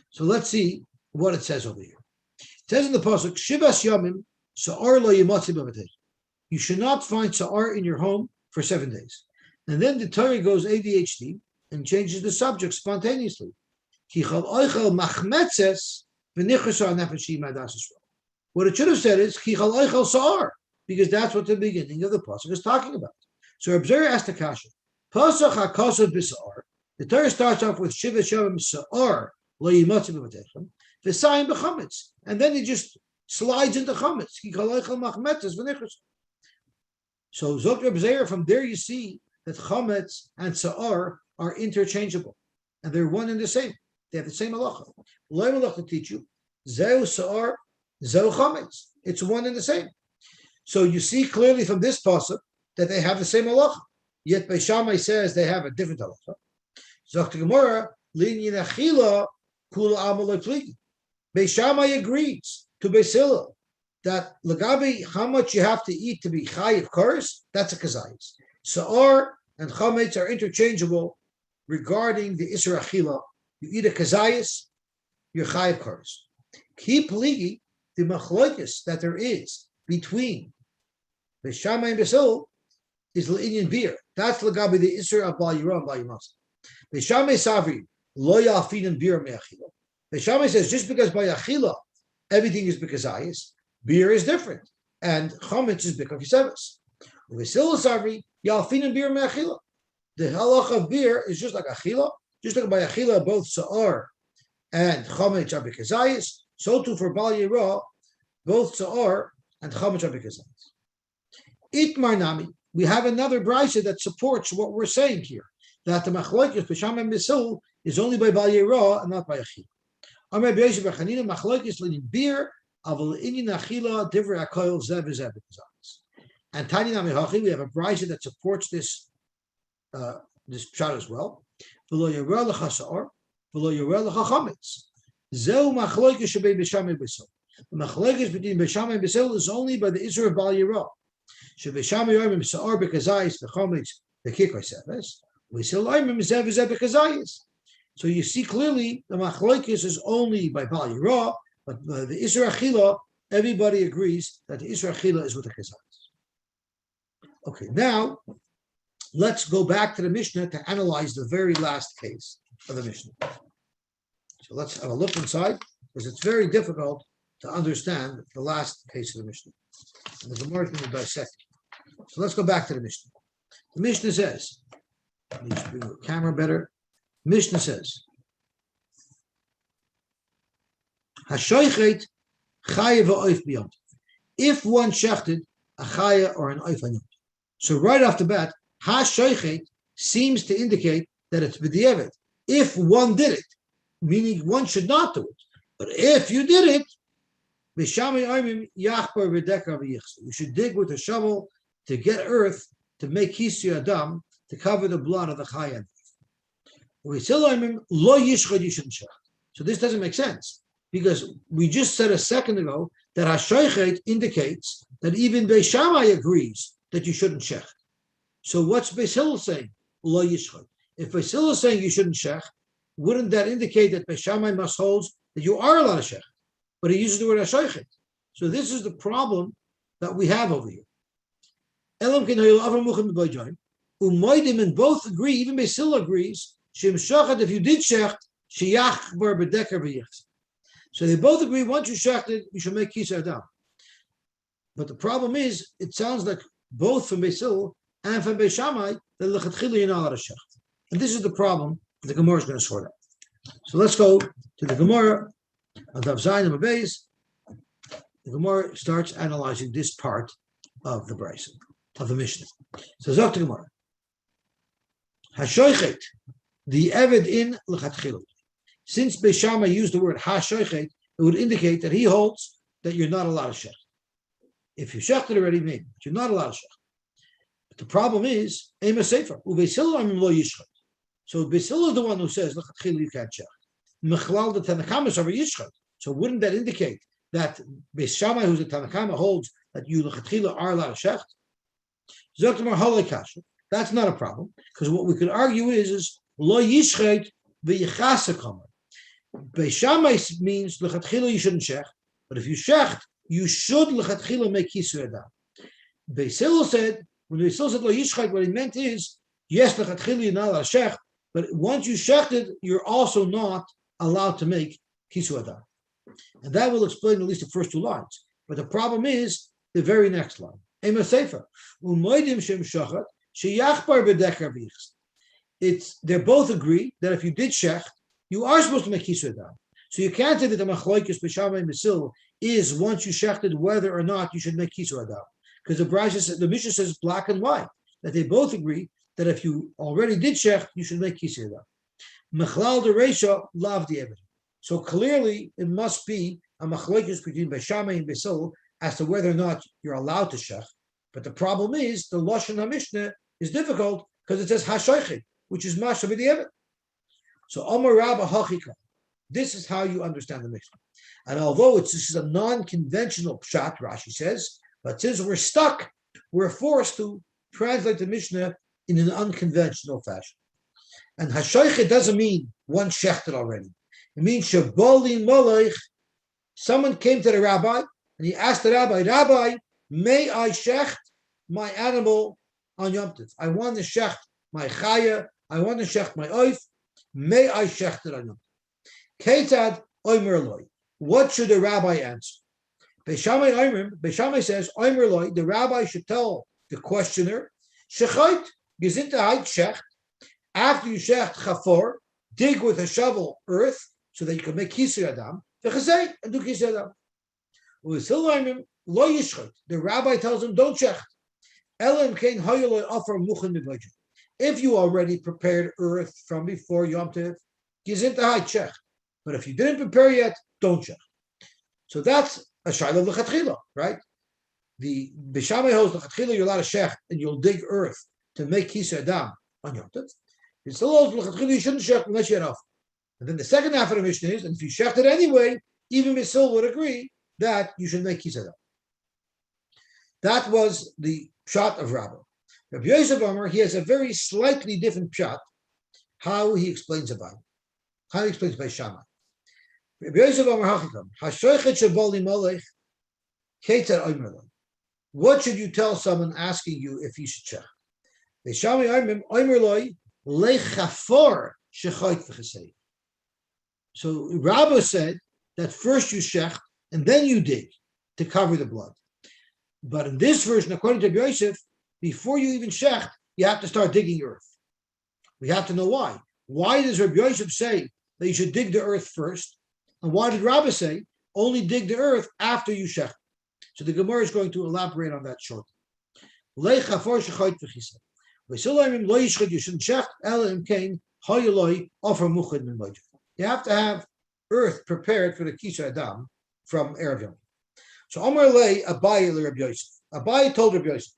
So let's see what it says over here. It says in the pasuk, Shivas Yamim Sa'ar lo yimatzi b'vatei. You should not find Sa'ar in your home for 7 days. And then the Torah goes ADHD and changes the subject spontaneously. What it should have said is Kichal Oichel Sa'ar, because that's what the beginning of the pasuk is talking about. So Reb Zera asked the kasha. Pasuk HaKosov B'Sa'ar. The Torah starts off with Shivas Yamim Sa'ar lo yimatzi b'vatei v'sayim b'chametz, and then he just slides into chametz. So Zok Reb Zera, from there you see that chametz and sa'ar are interchangeable, and they're one and the same. They have the same halacha. Lo halacha to teach you zeu sa'ar, zeu chametz. It's one and the same. So you see clearly from this pasuk that they have the same halacha. Yet Beis Shammai says they have a different halacha. Zok the Gemara linyin achila kula amalei pligi. Beis Shammai agrees to Beis Hillel that Lagabi, how much you have to eat to be chayiv kares, that's a kazayis. Sa'ar and chametz are interchangeable regarding the Isra Achila. You eat a kazayis, you're chayiv kares. Ki pligi, the machlokes that there is between Beis Shammai and Beis Hillel is l'inyan beer. That's Lagabi the Isra of Bal Yirah and Bal Yimas. Beis Shammai savri lo yafinin beer me'achila. Beis Shammai says just because by achila everything is bekazayis, beer is different, and chametz is bekafisevis. Beis Hillel savri yalfinin beer me'achila. The halacha of beer is just like achila, just like by achila both sa'ar and chametz are bekazayis. So too for Bal Yirah, both sa'ar and chametz are bekazayis. Itmar nami, we have another brayso that supports what we're saying here, that the machlokes Beis Shammai and Beis Hillel is only by Bal Yirah and not by achila. Amar Beitzah b'chanina machlokes l'inin beer aval l'inin achila divrei hakoil zev v'zev b'kazayis. And Tani Nami Hachi, we have a brayso that supports this pshat as well. V'lo yirah l'cha sa'ar, v'lo yirah l'cha chametz. Zeu machlokes shebei Beis Shammai and Beis Hillel. The machlokes between Beis Shammai and Beis Hillel is only by the Isra of Bal Yirah. Shebei Shammai yomim sa'ar b'kazayis v'chametz v'kikoi seves. Beis Hillel yomim zev v'zev b'kazayis. So you see clearly the machlokes is only by Bal Yirah, but the Isra Achila, everybody agrees that the Isra Achila is with the kazayis. Okay, now let's go back to the Mishnah to analyze the very last case of the Mishnah. So let's have a look inside, because it's very difficult to understand the last case of the Mishnah. And the Gemara is going to dissect it. So let's go back to the Mishnah. The Mishnah says, let me just bring the camera better. Mishnah says, Hashoichet chaya v'oif b'yom. If one shechted a chaya or an oif on yom. So right off the bat, Hashoichet seems to indicate that it's b'di'evet. If one did it, meaning one should not do it. But if you did it, b'shamei oimim yachbar v'dekar v'yichse. You should dig with a shovel to get earth to make kisui adam, to cover the blood of the chaya. So this doesn't make sense, because we just said a second ago that Hashoichet indicates that even Beis Shammai agrees that you shouldn't shech. So what's Beis Hillel saying? Lo yishchot. If Beis Hillel is saying you shouldn't shech, wouldn't that indicate that Beis Shammai must hold that you are allowed to shech? But he uses the word Hashoichet. So this is the problem that we have over here. Elam Umoidim and both agree, even Beis Hillel agrees, if you did shecht, sheyachbar b'dekar v'yichse. So they both agree, once you shechted, you should make kisui adam. But the problem is, it sounds like both from Beis Hillel and from Beis Shammai that l'chatchila you're not allowed to shecht. And this is the problem that the Gemara is going to sort out. So let's go to the Gemara of Daf Zayin and Beis. The Gemara starts analyzing this part of the brayso of the Mishnah. So Zok the Gemara, Hashoichet, the Eved in l'chatchila. Since Beis Shammai used the word Hashoichet, it would indicate that he holds that you're not allowed to shech. If you shechted already, maybe, but you're not allowed to shech. But the problem is, Ema Sefer, Beis Hillel lo yishchet. So Beis Hillel is the one who says, lechatchila you can't shech. Mechlal the Tanakamas over yishchet. So wouldn't that indicate that Beis Shammai, who's a Tanakama, holds that you lechatchila are allowed to shecht? Zoktamar halei kasha. That's not a problem, because what we could argue is lo yishchet v'yichasa kamer. Beis Shammai means lechatchila you shouldn't shecht, but if you shecht, you should lechatchila make kisur adam. Beis Hillel said, when Beis Hillel said lo yishchet, what he meant is, yes, lechatchila you're not allowed to shecht, but once you shechted, you're also not allowed to make kisur adam. And that will explain at least the first two lines. But the problem is the very next line. Ema Sefer. They both agree that if you did shecht, you are supposed to make kisur adam. So you can't say that the machlokes Beis Shammai and Beis Hillel is once you shechted whether or not you should make kisur adam. Because the Mishnah says black and white that they both agree that if you already did shecht, you should make kisur adam. Mechlal de reisha lav the evidence. So clearly, it must be a machlokes between Beis Shammai and Beis Hillel as to whether or not you're allowed to shech. But the problem is the Lashon HaMishnah is difficult because it says hashoichet, which is masha b'di'evet. So Omar Rabba Hachika. This is how you understand the Mishnah. And although this is a non-conventional pshat, Rashi says, but since we're stuck, we're forced to translate the Mishnah in an unconventional fashion. And hashoichet doesn't mean one shechted already. It means Shaboli Molech. Someone came to the rabbi and he asked the rabbi, Rabbi, may I shecht my animal on Yom Tov? I want to shecht my chaya, I want to shecht my oif. May I shecht it on Yom Tov? Ketad oimer loy. What should the rabbi answer? Beis Shammai says, oimer loy, the rabbi should tell the questioner, shechait, gesintahait shecht. After you shecht chafor, dig with a shovel earth, so that you can make kisur adam, and do kisur adam. The rabbi tells him, don't shecht. If you already prepared earth from before Yom Tov, shecht. But if you didn't prepare yet, don't shecht. So that's a shayla l'chatchila, right? The Beis Shammai holds l'chatchila, you're allowed to shecht, and you'll dig earth to make kisur adam on Yom Tov. It still holds l'chatchila, you shouldn't shecht unless you had off. And then the second half of the Mishnah is, and if you shecht it anyway, even Beis Hillel would agree that you should make kisur adam. That was the pshat of Rabbah. Rabbi Yosef Amar, he has a very slightly different pshat, how he explains about it, how he explains by Shammai. Rabbi Yosef Amar Hachikam, Hashoichet Shaboli Molech, Keter Oimerlon. What should you tell someone asking you if he should shecht? The Shammai Oimerloi, Lechafor Shechoit V'chesei. So Rabbah said that first you shecht and then you dig to cover the blood. But in this version, according to Yosef, before you even shecht, you have to start digging earth. We have to know why. Why does Rabbi Yosef say that you should dig the earth first? And why did Rabbah say only dig the earth after you shecht? So the Gemara is going to elaborate on that shortly. You shouldn't shecht. You have to have earth prepared for the kisur adam from Erev Yom. So Omar Lei Abaye Rabbi Yosef. Abaye told Rabbi Yosef,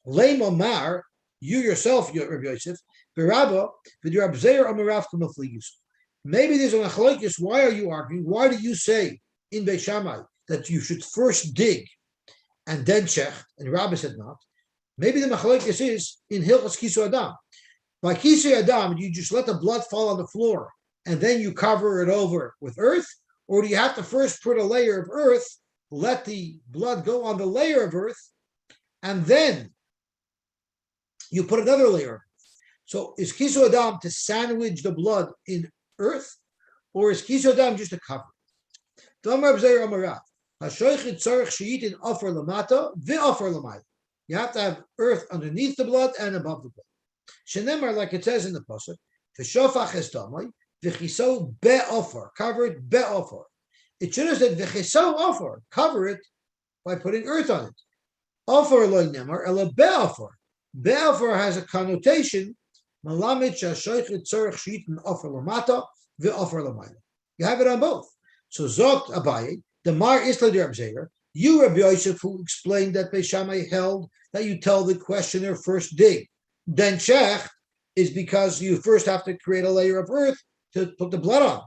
Lei Mamar, you yourself, Rabbi Yosef, Berabba, Rabbi Zeir Amarav Kamafligus. Maybe there's a machlokes. Why are you arguing? Why do you say in Beis Shammai that you should first dig and then shecht? And Rabbi said not. Maybe the machlokes is in Hilchos Kisur Adam. By Kisur Adam, you just let the blood fall on the floor and then you cover it over with earth, or do you have to first put a layer of earth, let the blood go on the layer of earth, and then you put another layer? So is Kisur Adam to sandwich the blood in earth, or is Kisur Adam just to cover it? You have to have earth underneath the blood and above the blood. Shenemar, like it says in the pasuk, v'shofach es damai, v'chiso be'ofer, cover it be'ofer. It should have said v'chiso ofer, cover it by putting earth on it. Ofer lo nemar, ela be'ofer. Be'ofer has a connotation, malamit shashoichet tzorich sheyitin ofer lamata, ve'ofer lamayla. You have it on both. So zokt Abaye, the mar isla de Rabbi Zeir, You, Rabbi Yosef, who explained that Beis Shammai held that you tell the questioner first dig, then shecht, is because you first have to create a layer of earth to put the blood on.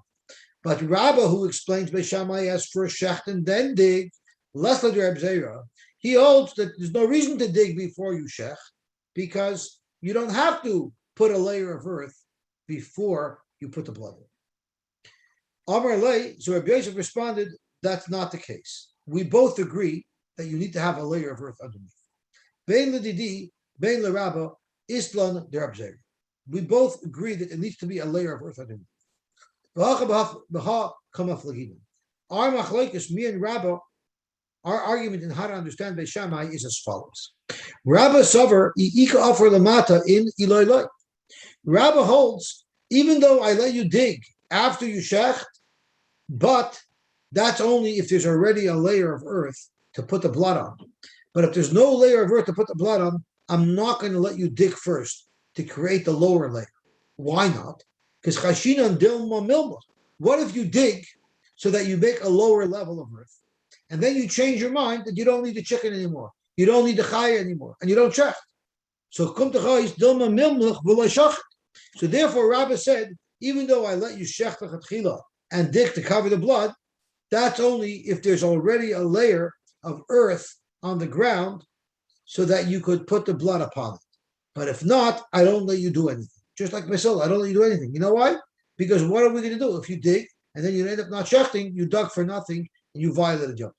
But Rabbah, who explains Beis Shammai as first shecht and then dig, less like Reb Zera, he holds that there's no reason to dig before you shecht, because you don't have to put a layer of earth before you put the blood in. Amar Lei, so Rabbi Yosef responded, that's not the case. We both agree that you need to have a layer of earth underneath. Bein l'didi, bein l'rabba, islan der Rabbi Zera. We both agree that it needs to be a layer of earth underneath. Our machlokes, me and Rabba, our argument in how to understand Beis Shammai is as follows. Rabba Sover, Ika Afer Lamata in Eloi Loi. Rabba holds, even though I let you dig after you shecht, but that's only if there's already a layer of earth to put the blood on. But if there's no layer of earth to put the blood on, I'm not going to let you dig first to create the lower layer. Why not? Because Chashinan Dilma Milma. What if you dig so that you make a lower level of earth, and then you change your mind that you don't need the chicken anymore, you don't need the chaya anymore, and you don't check? So Dilma Milmach v'lo. So therefore, Rabbah said, even though I let you shech l'chatchila and dig to cover the blood, that's only if there's already a layer of earth on the ground so that you could put the blood upon it. But if not, I don't let you do anything. Just like myself, I don't let you do anything. You know why? Because what are we going to do? If you dig and then you end up not shechting, you dug for nothing and you violated Yom.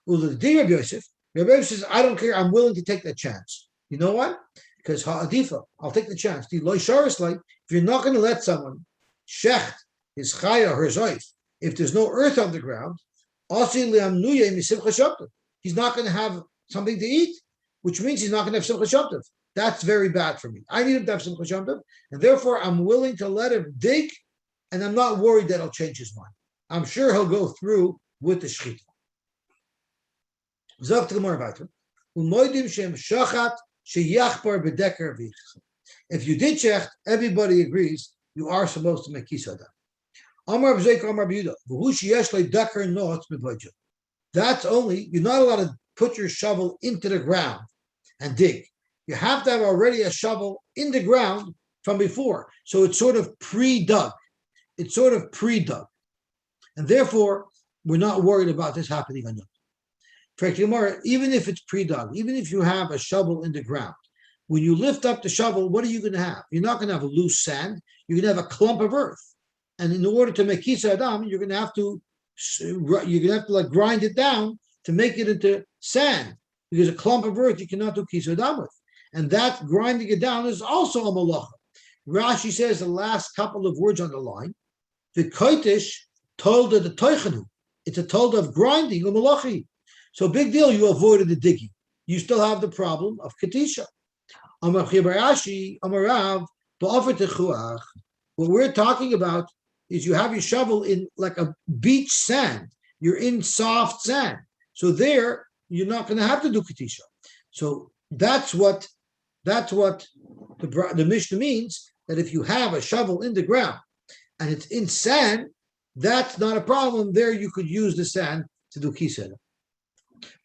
Rabbi Yosef says, I don't care, I'm willing to take that chance. You know what? Because ha'adifa, I'll take the chance. If you're not going to let someone shecht his chaya or his oif, if there's no earth on the ground, he's not going to have something to eat, which means he's not going to have simcha shabtav. That's very bad for me. I need him to have simcha shabtav, and therefore I'm willing to let him dig, and I'm not worried that he'll change his mind. I'm sure he'll go through with the shechita. If you did shecht, everybody agrees you are supposed to make kisada. That's only, you're not allowed to put your shovel into the ground and dig. You have to have already a shovel in the ground from before. So it's sort of pre-dug. And therefore, we're not worried about this happening on Yom. Even if it's pre-dug, even if you have a shovel in the ground, when you lift up the shovel, what are you going to have? You're not going to have a loose sand. You're going to have a clump of earth. And in order to make kisa adam, you're going to have to like grind it down to make it into sand, because a clump of earth you cannot do kisa adam with. And that grinding it down is also a malacha. Rashi says the last couple of words on the line, the koitish told of the toichanu. It's a told of grinding, a malachi. So big deal, you avoided the digging. You still have the problem of katisha. What we're talking about is you have your shovel in like a beach sand. You're in soft sand. So there, you're not going to have to do katisha. So that's what the Mishnah means, that if you have a shovel in the ground and it's in sand, that's not a problem. There you could use the sand to do kiseda.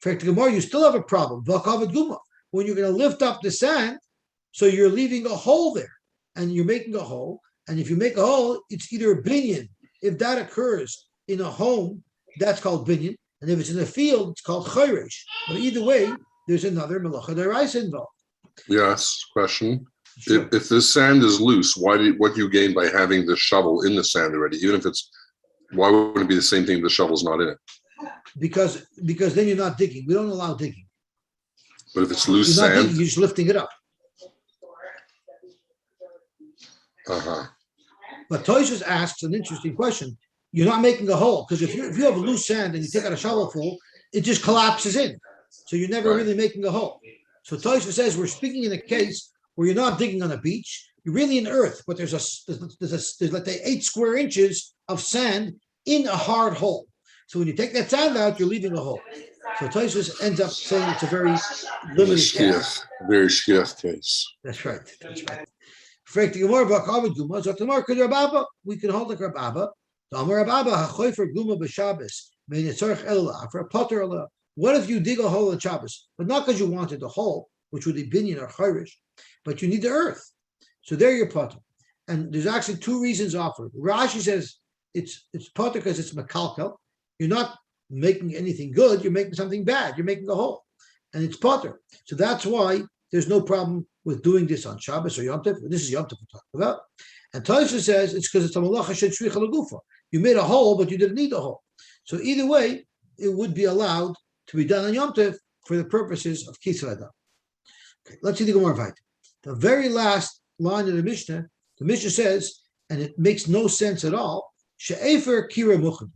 For Gemara, you still have a problem. When you're going to lift up the sand, so you're leaving a hole there, and you're making a hole. And if you make a hole, it's either a binyan. If that occurs in a home, that's called binyan. And if it's in a field, it's called chayresh. But either way, there's another melacha deraisa involved. Yes, question. Sure. If the sand is loose, what do you gain by having the shovel in the sand already? Even if why wouldn't it be the same thing if the shovel's not in it? Because then you're not digging. We don't allow digging. But if it's loose you're not sand, digging, you're just lifting it up. But Toshus asks an interesting question. You're not making a hole, because if you have loose sand and you take out a shovelful, it just collapses in. So you're never really making a hole. So Toshus says we're speaking in a case where you're not digging on a beach. You're really in earth, but there's let's say 8 square inches of sand in a hard hole. So when you take that sand out, you're leaving a hole. So Toshus ends up saying it's a very limited case. Very shkiach case. That's right. We can hold like Rababa. What if you dig a hole in Shabbos, but not because you wanted the hole, which would be binyan or chayrish, but you need the earth. So there you're potter. And there's actually two reasons offered. Rashi says it's potter because it's mekalkel. You're not making anything good, you're making something bad. You're making a hole. And it's potter. So that's why there's no problem with doing this on Shabbos or Yom Tov. This is Yom Tov we're talking about. And Tosha says it's because it's a malacha shechricha legufa. You made a hole, but you didn't need a hole. So either way, it would be allowed to be done on Yom Tov for the purposes of Kisra Adam. Okay, let's see the Gemara Vayta. The very last line of the Mishnah says, and it makes no sense at all, she'efer kira muchad.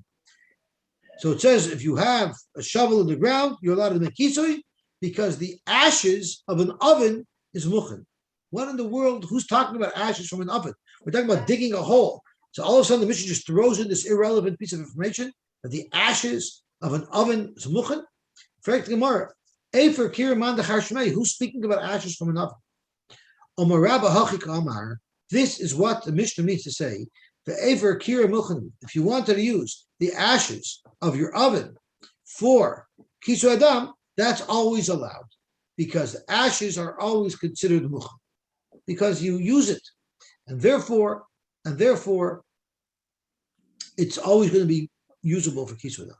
So it says if you have a shovel in the ground, you're allowed to make kisui because the ashes of an oven is muchad. What in the world? Who's talking about ashes from an oven? We're talking about digging a hole. So all of a sudden the Mishnah just throws in this irrelevant piece of information that the ashes of an oven is muchad. Correct Gemara. Efer kira man dechar shmei. Who's speaking about ashes from an oven? Omar Rabba hachik Amar. This is what the Mishnah means to say. The efer kira muchad. If you wanted to use the ashes of your oven for kisu adam, that's always allowed because the ashes are always considered muchad because you use it, and therefore, it's always going to be usable for kisu adam.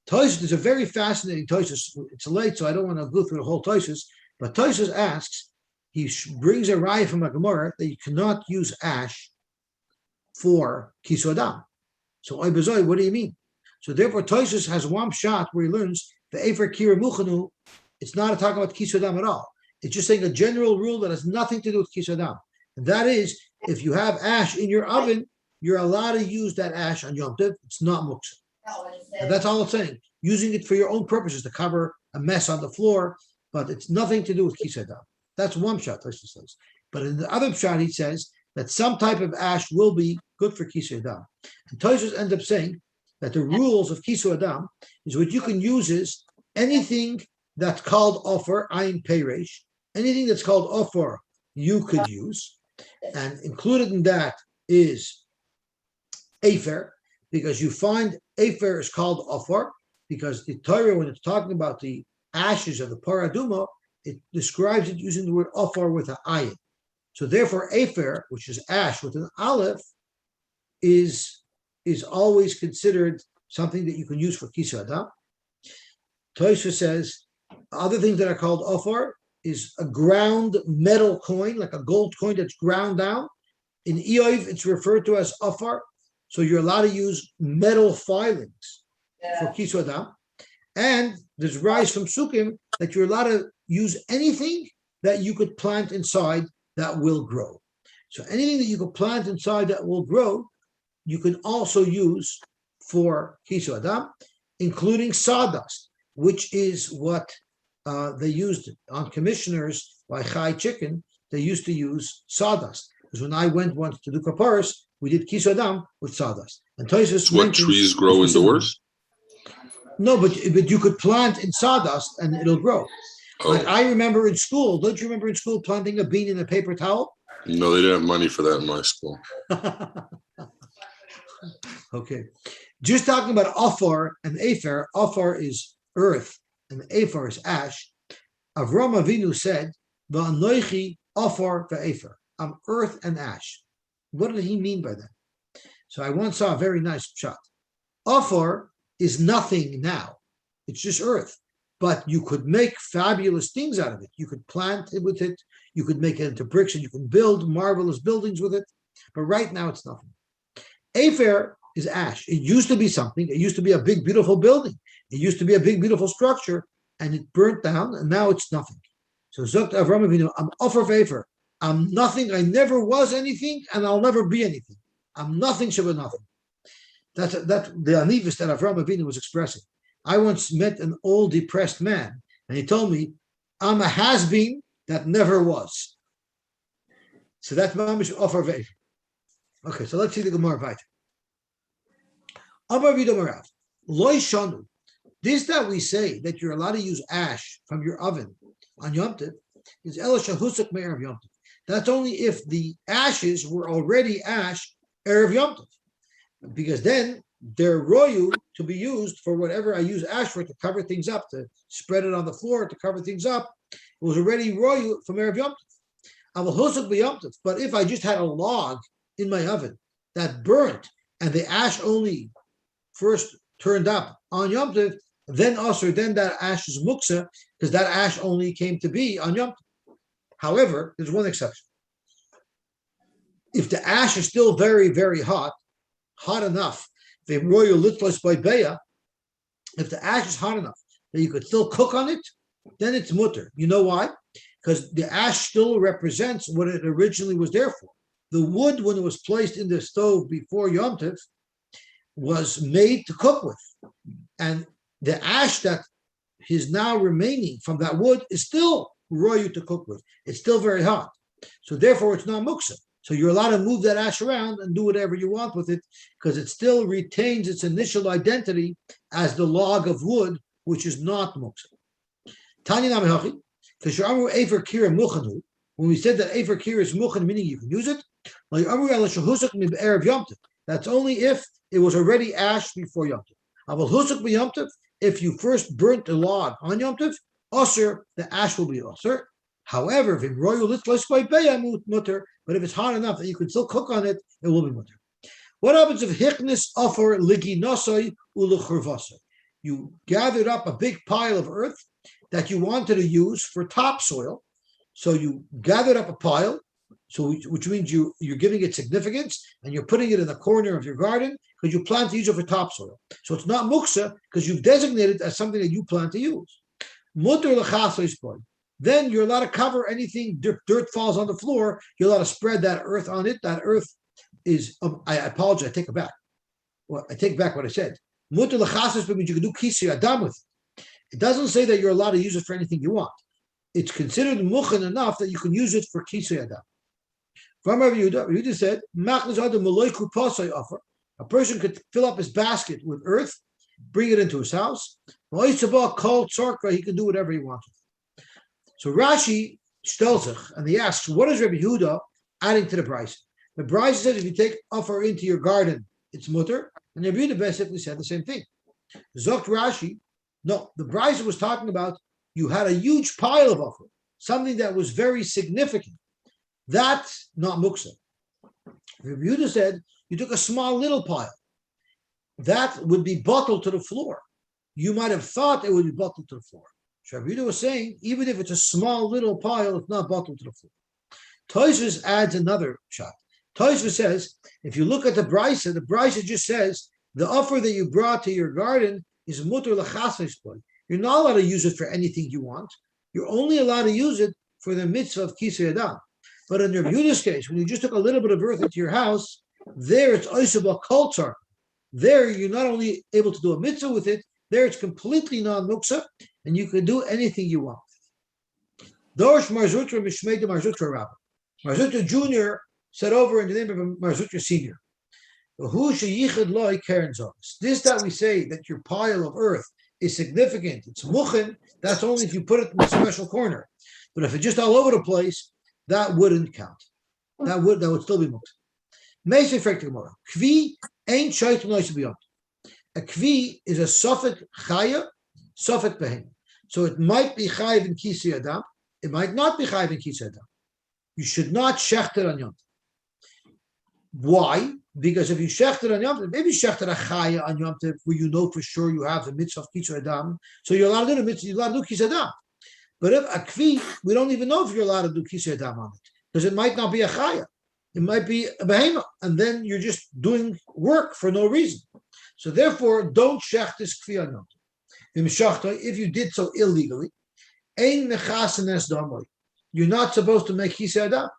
Tosfos is a very fascinating Tosfos. It's late, so I don't want to go through the whole Tosfos. But Tosfos asks, he brings a raya from a Gemara that you cannot use ash for kisu adam. So, oy bezoi, what do you mean? So therefore, Tosfos has one shot where he learns the efer kira muchanu. It's not talking about kisu adam at all. It's just saying a general rule that has nothing to do with kisu adam, and that is if you have ash in your oven, you're allowed to use that ash on Yom Tov. It's not muktzah. And that's all it's saying. Using it for your own purposes to cover a mess on the floor, but it's nothing to do with kisu adam. That's one shot, Tosfos says. But in the other shot, he says that some type of ash will be good for kisu adam. And Tosfos ends up saying that the rules of kisu adam is what you can use is anything that's called offer, ayin peiresh, anything that's called offer you could use. And included in that is afer, because you find afer is called offer, because the Torah, when it's talking about the ashes of the paraduma, it describes it using the word offer with an ayin. So therefore, afer, which is ash with an aleph, is always considered something that you can use for kisu adam. Tosfos says other things that are called offer is a ground metal coin, like a gold coin that's ground down. In Eoiv, it's referred to as offer. So you're allowed to use metal filings for kisu adam. And there's rise from Sukkim that you're allowed to use anything that you could plant inside that will grow. So anything that you could plant inside that will grow, you can also use for kisu adam, including sawdust, which is what they used on commissioners like Chai Chicken. They used to use sawdust. Because when I went once to do kaparis, we did kisu adam with sawdust. And Tosfos what trees grow indoors? No, but you could plant in sawdust and it'll grow. Oh. Like I remember in school, don't you remember in school planting a bean in a paper towel? No, they didn't have money for that in my school. Okay. Just talking about offer and afer. Offer is earth and afer is ash. Avram Avinu said, "Va'anoichi offer ve'afer." I'm earth and ash. What did he mean by that? So I once saw a very nice shot. Offer is nothing now. It's just earth. But you could make fabulous things out of it. You could plant it with it. You could make it into bricks and you can build marvelous buildings with it. But right now it's nothing. Afer is ash. It used to be something. It used to be a big, beautiful building. It used to be a big, beautiful structure and it burnt down and now it's nothing. So Zokt Avram Avinu, I'm offer afer. I'm nothing. I never was anything and I'll never be anything. I'm nothing, Shabbat nothing. That's the anivus that Avram Avinu was expressing. I once met an old depressed man, and he told me, "I'm a has-been that never was." So that's mamish offer ve'ef. Okay, so let's see the Gemara Vayta. Amar v'domarav loy shanu. This that we say that you're allowed to use ash from your oven on Yom Tov is ela shahusuk me'erev Yom Tov. That's only if the ashes were already ash erev Yom Tov. Because then they're royu to be used for whatever I use ash for, to cover things up, to spread it on the floor, to cover things up. It was already royu from Erev Yom Tov. But if I just had a log in my oven that burnt and the ash only first turned up on Yom Tov, then that ash is muksa, because that ash only came to be on Yom Tov. However, there's one exception. If the ash is still very, very hot enough, if the ash is hot enough that you could still cook on it, then it's mutter. You know why? Because the ash still represents what it originally was there for. The wood, when it was placed in the stove before Yom Tov, was made to cook with. And the ash that is now remaining from that wood is still royu to cook with. It's still very hot. So therefore, it's not muksa. So you're allowed to move that ash around and do whatever you want with it, because it still retains its initial identity as the log of wood, which is not muksa. Tanya Namahachi, when we said that Efer Kir is mukhan, meaning you can use it, that's only if it was already ash before Yom Tov. If you first burnt the log on Yom Tov, the ash will be osir. However, but if it's hot enough that you can still cook on it, it will be mutter. What happens if hichnis offer liginosoi uluchurvasoi? You gathered up a big pile of earth that you wanted to use for topsoil. So you gathered up a pile, which means you're giving it significance, and you're putting it in the corner of your garden because you plan to use it for topsoil. So it's not muksa because you've designated it as something that you plan to use. Mutter lechasois. Then you're allowed to cover anything, dirt falls on the floor, you're allowed to spread that earth on it. That earth is, I apologize, I take it back. Well, I take back what I said. Mutter lechasos means you can do kisei adam with it. It doesn't say that you're allowed to use it for anything you want. It's considered mukhan enough that you can use it for kisei adam. From Rav Yehuda said, a person could fill up his basket with earth, bring it into his house. He can do whatever he wants. So Rashi tells us, and he asks, what is Rabbi Yehuda adding to the Beitzah? The Beitzah says if you take offer into your garden, it's mutter, and Rabbi Yehuda basically said the same thing. Zokt Rashi, no, the Beitzah was talking about you had a huge pile of offer, something that was very significant. That's not muksa. Rabbi Yehuda said you took a small little pile. That would be bottled to the floor. You might have thought it would be bottled to the floor. Rabbi Yehuda was saying, even if it's a small little pile, it's not bottled to the floor. Tosfos adds another shot. Tosfos says, if you look at the Beitzah just says, the offer that you brought to your garden is mutter l'chasos. You're not allowed to use it for anything you want. You're only allowed to use it for the mitzvah of kisei adam. But in Rabbi Yehuda's case, when you just took a little bit of earth into your house, there it's oisabah kultzar. There you're not only able to do a mitzvah with it, there it's completely non-muksa, and you can do anything you want. Dorsh Marzutra Mishmei de Marzutra Rabba. Marzutra Jr. said over in the name of Marzutra Senior. This that we say that your pile of earth is significant, it's muchen, that's only if you put it in a special corner. But if it's just all over the place, that wouldn't count. That would still be muksa. Meisei fragt the Gemara. Kvi ain't shayt noise beyond. A kvi is a sofet chaya, sofet behem. So it might be chayiv in kisei adam. It might not be chayiv in kisei adam. You should not shechter on Yom Tov. Why? Because if you shechter on Yom Tov, maybe shechter a chaya on Yom Tov, where you know for sure you have the mitzvah of kisei adam, so you're allowed to do the mitzvah, you're allowed to do kisei adam. But if a kvi, we don't even know if you're allowed to do kisei adam on it, because it might not be a chaya. It might be a behema, and then you're just doing work for no reason. So therefore, don't shech this kfi on Yom Tov. If you did so illegally, ein nechas nes damoy. You're not supposed to make kisei adam.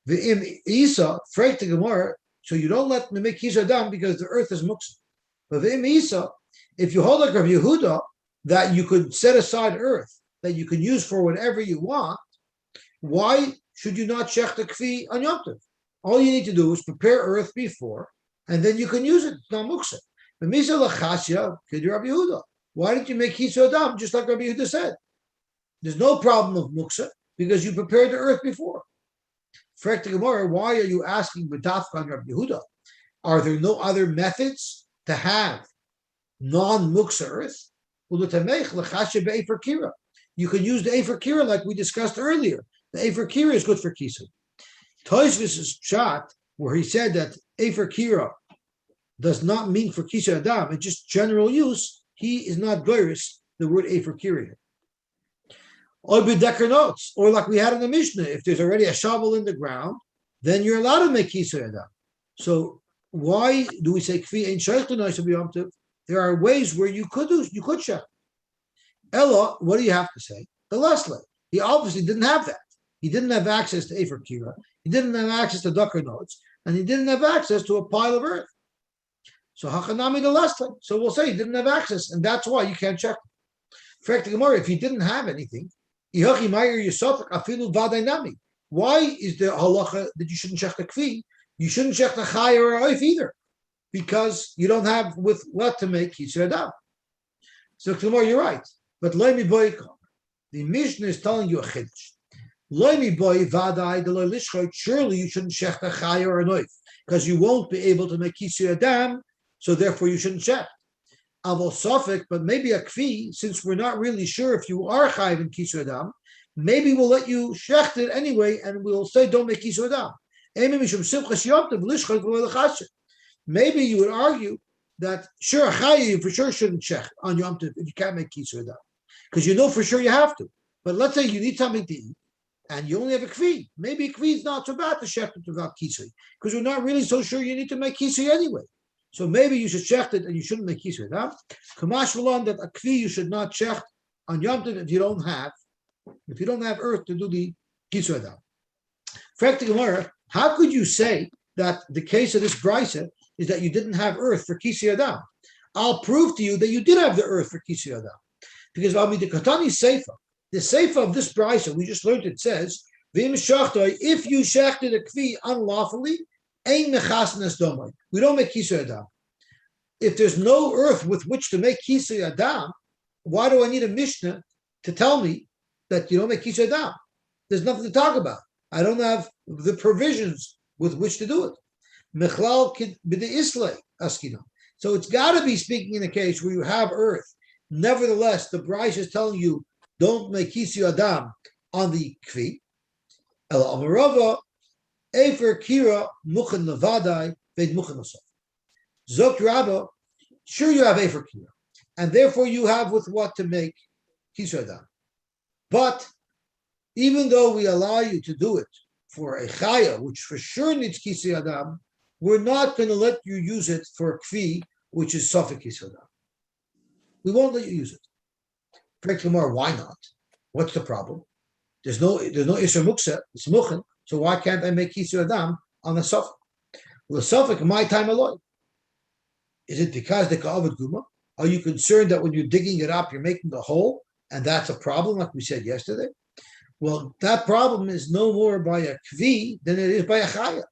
V'im isa freit the Gemara, so you don't let me make kisei adam because the earth is muksa. But v'im isa, if you hold like Rav Yehuda that you could set aside earth that you can use for whatever you want, why should you not shech the kfi on Yom Tov? All you need to do is prepare earth before, and then you can use it. It's not muksa. But misa lachasya, kid Rabbi Yehuda. Why didn't you make kisei adam just like Rabbi Yehuda said? There's no problem of muksa because you prepared the earth before. Frek the Gemara, why are you asking b'dafka on Rabbi Yehuda? Are there no other methods to have non-muksa earth, you can use the Efer Kira like we discussed earlier. The Efer Kira is good for Kisui. Tosfos' shot, where he said that Efer Kira does not mean for Kisui Adam, it's just general use, he is not goyrus the word Efer Kira. Or B'deker notes, or like we had in the Mishnah, if there's already a shovel in the ground, then you're allowed to make Kisui Adam. So why do we say Kfi Ein Shaykh L'Noisa B'Yom Tov? There are ways where you could shech. Ella, what do you have to say? The Leslie. He obviously didn't have that. He didn't have access to Efer Kira. He didn't have access to Ducker notes, and he didn't have access to a pile of earth. So Hachanami the Leslie. So we'll say he didn't have access, and that's why you can't check. Fact the Gemara, if he didn't have anything, why is the halacha that you shouldn't check the kfi? You shouldn't check the chay or oif either, because you don't have with what to make Kisui Adam. So tomorrow you're right, but loimi boy, the Mishnah is telling you a chiddush. Loimi boy vadai de lo lishchot. Surely you shouldn't check the chay or an oif, because you won't be able to make Kisui Adam. So therefore you shouldn't check. Avol sofik, but maybe a kfi, since we're not really sure if you are chayiv in Kisui Adam, maybe we'll let you shecht it anyway, and we'll say don't make Kisui Adam. Maybe you would argue that sure, chayiv for sure shouldn't check on Yom Tov if you can't make Kisui Adam, because you know for sure you have to. But let's say you need something to eat, and you only have a kfi. Maybe a kfi is not so bad to shecht it without Kisui, because we're not really so sure you need to make Kisui anyway. So maybe you should check it and you shouldn't make Kisui Adam. Kamash Malon that a kfi you should not check on Yom Tov if you don't have earth to do the Kisui Adam. Fact Gemara, how could you say that the case of this Beitzah is that you didn't have earth for Kisui Adam? I'll prove to you that you did have the earth for Kisui Adam, because the Katani Seifa, the Seifa of this Beitzah we just learned, it says, if you shechted a kfi unlawfully, we don't make Kisui Adam. If there's no earth with which to make Kisui Adam, why do I need a Mishnah to tell me that you don't make Kisui Adam? There's nothing to talk about. I don't have the provisions with which to do it. So it's got to be speaking in a case where you have earth. Nevertheless, the Beitzah is telling you don't make Kisui Adam on the kfi. El Amarava Efer Kira Muchen Levadai Veit Muchen Osaf. Zok Rabba, sure you have Efer Kira, and therefore you have with what to make Kisui Adam. But even though we allow you to do it for a chaya, which for sure needs Kisui Adam, we're not going to let you use it for a kfi, which is Safek Kisui Adam. We won't let you use it. Correct Gemara, why not? What's the problem? There's no Isra Muksa, it's Muchen. So why can't I make Kisui Adam on the Safek? Well, the Safek, my time alone. Is it because the Ka'avad Guma? Are you concerned that when you're digging it up, you're making a hole, and that's a problem, like we said yesterday? Well, that problem is no more by a kvi than it is by a chaya.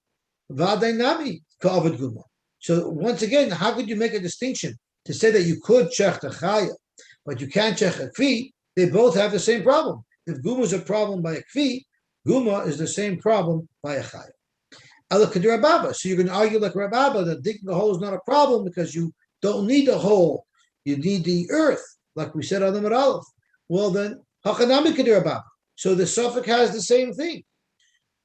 V'adainami Ka'avad Guma. So once again, how could you make a distinction to say that you could check the chaya, but you can't check a kvi? They both have the same problem. If Guma is a problem by a kvi, Guma is the same problem by a chaya. So you're going to argue like Rababa that digging the hole is not a problem because you don't need a hole. You need the earth, like we said on the Aleph. Well then, Hachanami Kedir Rababa. So the Suffolk has the same thing.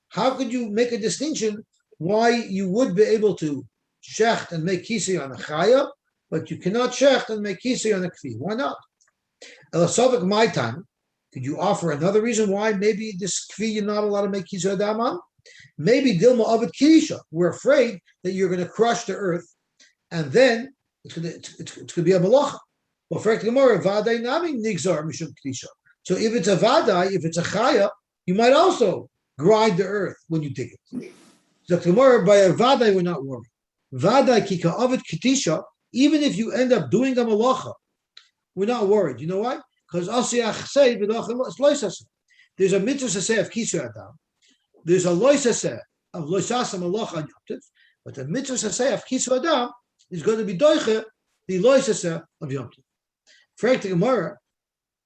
How could you make a distinction why you would be able to shecht and make Kisui on a chaya, but you cannot shecht and make Kisui on a kfi? Why not? El Suffolk, my time. Could you offer another reason why maybe this kfi you're not allowed to make Kisui Adam on? Maybe Dilma Avid Kisha. We're afraid that you're going to crush the earth, and then it's going to be a malacha. Well, for Gemara, Vadai Nami Nigzar Mishum Kisha. So if it's a Vadai, if it's a Chaya, you might also grind the earth when you dig it. So Gemara, by a Vadai, we're not worried. Vadai Kika Avid Kitisha, even if you end up doing a malacha, we're not worried. You know why? Because there's a mitzvah say of Kisui Adam. There's a loisaseh of loisasa malach on Yom Tov, but the mitzvah say of Kisui Adam is going to be doiche the loisaseh of Yom Tov. Frank the Gemara,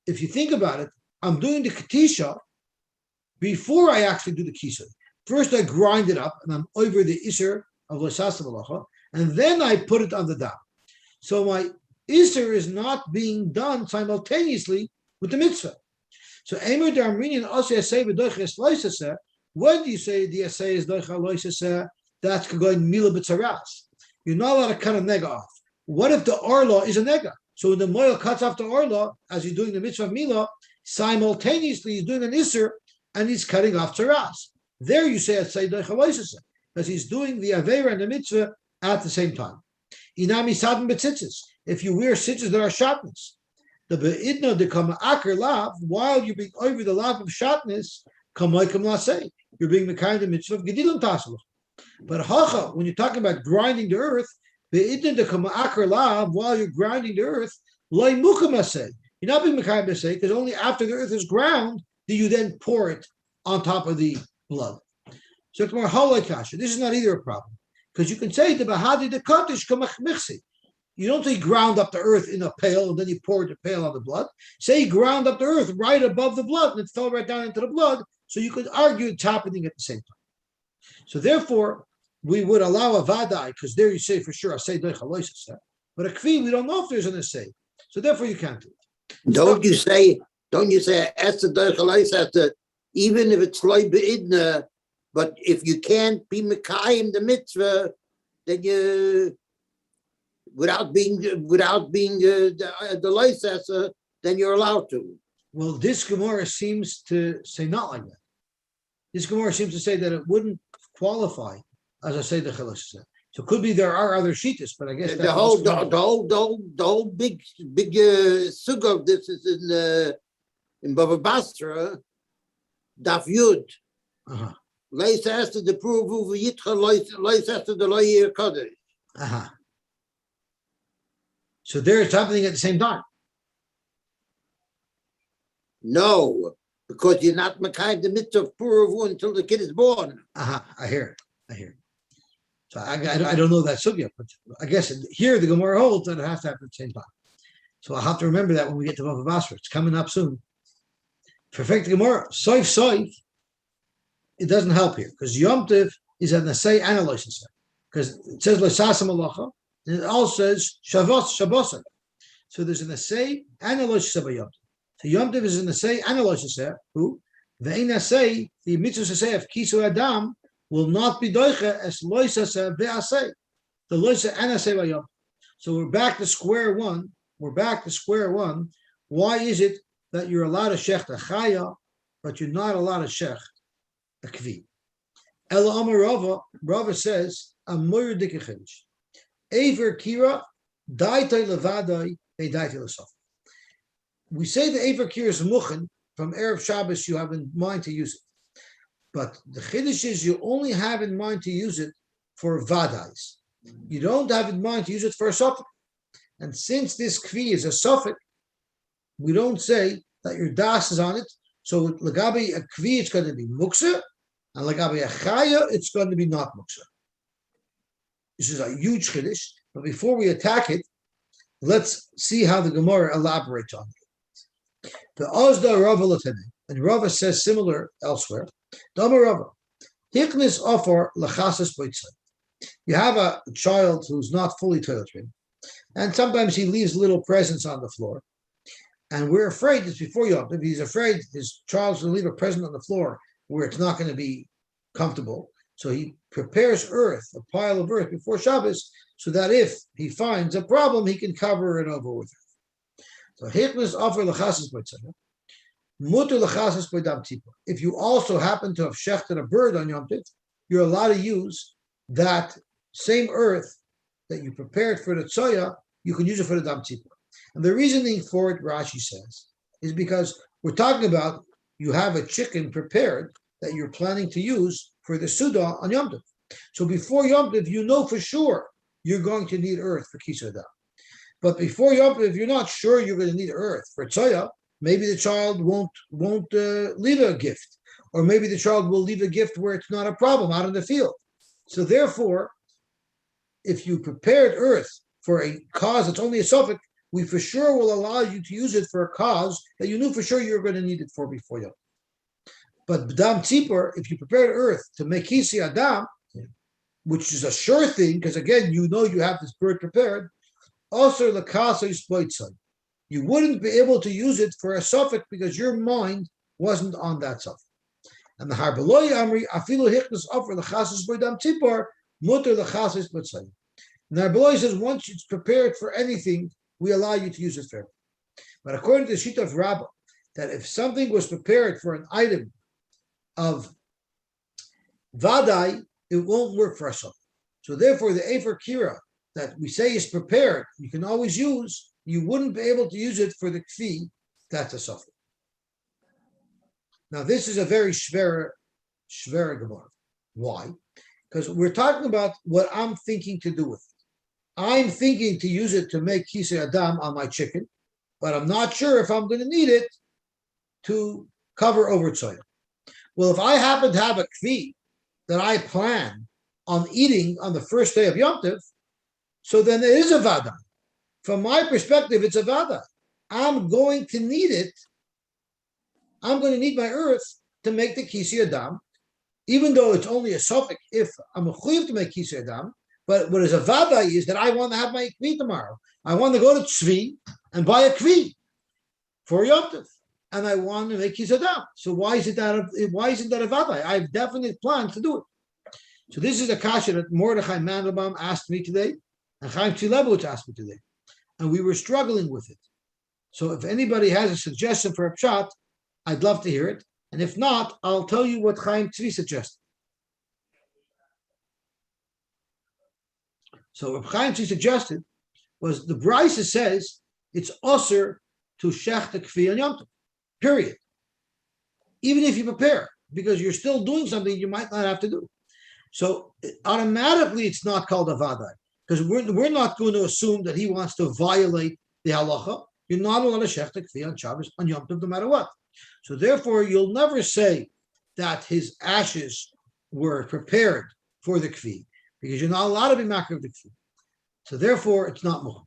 if you think about it, I'm doing the katisha before I actually do the kisui. First, I grind it up and I'm over the iser of loisasa malacha, and then I put it on the dam. So my Isser is not being done simultaneously with the mitzvah. So Emer Darminian also say v'doiches loisase. When do you say the essay is doicha loisase? That's going mila b'tzaras. You're not allowed to cut a nega off. What if the orla is a nega? So when the moil cuts off the orla, as he's doing the mitzvah of mila, simultaneously he's doing an Isser and he's cutting off tzaras. There you say doicha loisase because he's doing the avera and the mitzvah at the same time. Inami sadin betzitzis. If you wear stitches that are shatnez, the beidna de kama akar lav, while you're being over the lav of shatnez, kamoikim lasei, you're being the kind of mitzvah of gedilim tasalach. But hacha, when you're talking about grinding the earth, beidna de kama akar lav, while you're grinding the earth, loy mukam lasei. You're not being the kind of because only after the earth is ground do you then pour it on top of the blood. So it's more halay kasha. This is not either a problem because you can say the bahadi de kodesh kamach michsi. You don't say ground up the earth in a pail and then you pour the pail on the blood. Say ground up the earth right above the blood and it fell right down into the blood. So you could argue it's happening at the same time. So therefore, we would allow a vadai because there you say for sure a say doicha. But a kvi, we don't know if there's an assay. So therefore you can't do it. Don't you say Esther doicha even if it's loy beidna, but if you can't be mekayim the mitzvah, then you without being the loisasa, then you're allowed to. Well, this Gemara seems to say not like that. This Gemara seems to say that it wouldn't qualify as I say the chalashasa. So it could be there are other shitas, but I guess the whole big sug of this is in Baba Basra, Daf Yud. Loisasa the prove of Yitcha loisasa the loyer kodesh. So there it's happening at the same time. No, because you're not Makai the mitzvah of Puravu until the kid is born. I hear. So I don't know that sugya, but I guess here the Gemara holds that it has to happen at the same time. So I'll have to remember that when we get to Bava Basra. It's coming up soon. Perfect Gemara. Soif. It doesn't help here because Yom Tov is an assay and a loisasa. Because it says loisasa malacha. And it also says Shabbos. So there's an assay and a loisasa by Yom Tov. So Yom Tov is an assay and a loisasa. Who? The ein assay, the mitzvah assay of Kisu Adam will not be doicha as loisasa ve'asay. The loisa and assay by Yom Tov. So we're back to square one. Why is it that you're allowed to shech a chaya, but you're not allowed to shech a kvi? Ela Amar Rava says, Amor dikachenish. Aver kira, daitay levadai, they daitay lesof. We say the Aver kira is muchen, from Erev Shabbos you have in mind to use it. But the chiddush is you only have in mind to use it for vadais. You don't have in mind to use it for a suffix. And since this kvi is a suffix, we don't say that your das is on it. So lagabi a kvi, it's going to be muksa, and lagabi a chaya, it's going to be not muksa. This is a huge chiddush, but before we attack it, let's see how the Gemara elaborates on it. The Ozda Rava Latene, and Rava says similar elsewhere. Dama Rava, Hiknis offer lachasas Beitzah. You have a child who's not fully toilet trained, and sometimes he leaves little presents on the floor. And we're afraid it's before Yom Tov. He's afraid his child's going to leave a present on the floor where it's not going to be comfortable. So he prepares earth, a pile of earth before Shabbos, so that if he finds a problem, he can cover it over with earth. So Hikmas offer lachasas b'tzara, muter lachasas b'dam tipor. If you also happen to have shechted a bird on Yom Tov, you're allowed to use that same earth that you prepared for the tzoya, you can use it for the dam tipor. And the reasoning for it, Rashi says, is because we're talking about you have a chicken prepared that you're planning to use for the Suda on Yom Tov. So before Yom Tov, you know for sure you're going to need earth for Kisada. But before Yom Tov, if you're not sure you're going to need earth for Tzoya, maybe the child won't leave a gift. Or maybe the child will leave a gift where it's not a problem out in the field. So therefore, if you prepared earth for a cause that's only a suffix, we for sure will allow you to use it for a cause that you knew for sure you were going to need it for before Yom. But B'dam Tzipor, if you prepared earth to make Kisi Adam, which is a sure thing, because again, you know you have this bird prepared, Also, you wouldn't be able to use it for a suffix because your mind wasn't on that suffix. And the Harbaloy Amri Afilu Hichnas offer the Chasis Boydam Tipor Mutter the Chasis Botzai. And the Harbaloy says once it's prepared for anything, we allow you to use it for everything. But according to the Shita of Rabbah, that if something was prepared for an item of Vadai, it won't work for us. So therefore, the Efer Kira that we say is prepared, you can always use, you wouldn't be able to use it for the Kfi, that's a suffix. Now, this is a very shvera Gemara. Why? Because we're talking about what I'm thinking to do with it. I'm thinking to use it to make kisei adam on my chicken, but I'm not sure if I'm going to need it to cover over tzoya. Well, if I happen to have a kvi that I plan on eating on the first day of Yom Tov, so then it is a vada. From my perspective, it's a vada. I'm going to need it. I'm going to need my earth to make the kisei adam, even though it's only a suffix if I'm a chuyev to make kisei adam. But what is a vada is that I want to have my kvi tomorrow. I want to go to Tzvi and buy a kvi for Yom Tov, and I want to make kisei adam. So why isn't that a vada? I have definite plans to do it. So this is a kasha that Mordechai Mandelbaum asked me today, and Chaim Tzilevowitz asked me today, and we were struggling with it. So if anybody has a suggestion for a pshat, I'd love to hear it. And if not, I'll tell you what Chaim Tzvi suggested. So what Chaim Tzvi suggested was the Beitzah says it's usher to shech the kfi on Yom Tov, period. Even if you prepare, because you're still doing something you might not have to do. So automatically it's not called a vadai, because we're not going to assume that he wants to violate the halacha. You're not allowed to shech the kfi on Shabbos, on Yom Tov, no matter what. So therefore, you'll never say that his ashes were prepared for the kfi, because you're not allowed to be makar of the kfi. So therefore, it's not muham.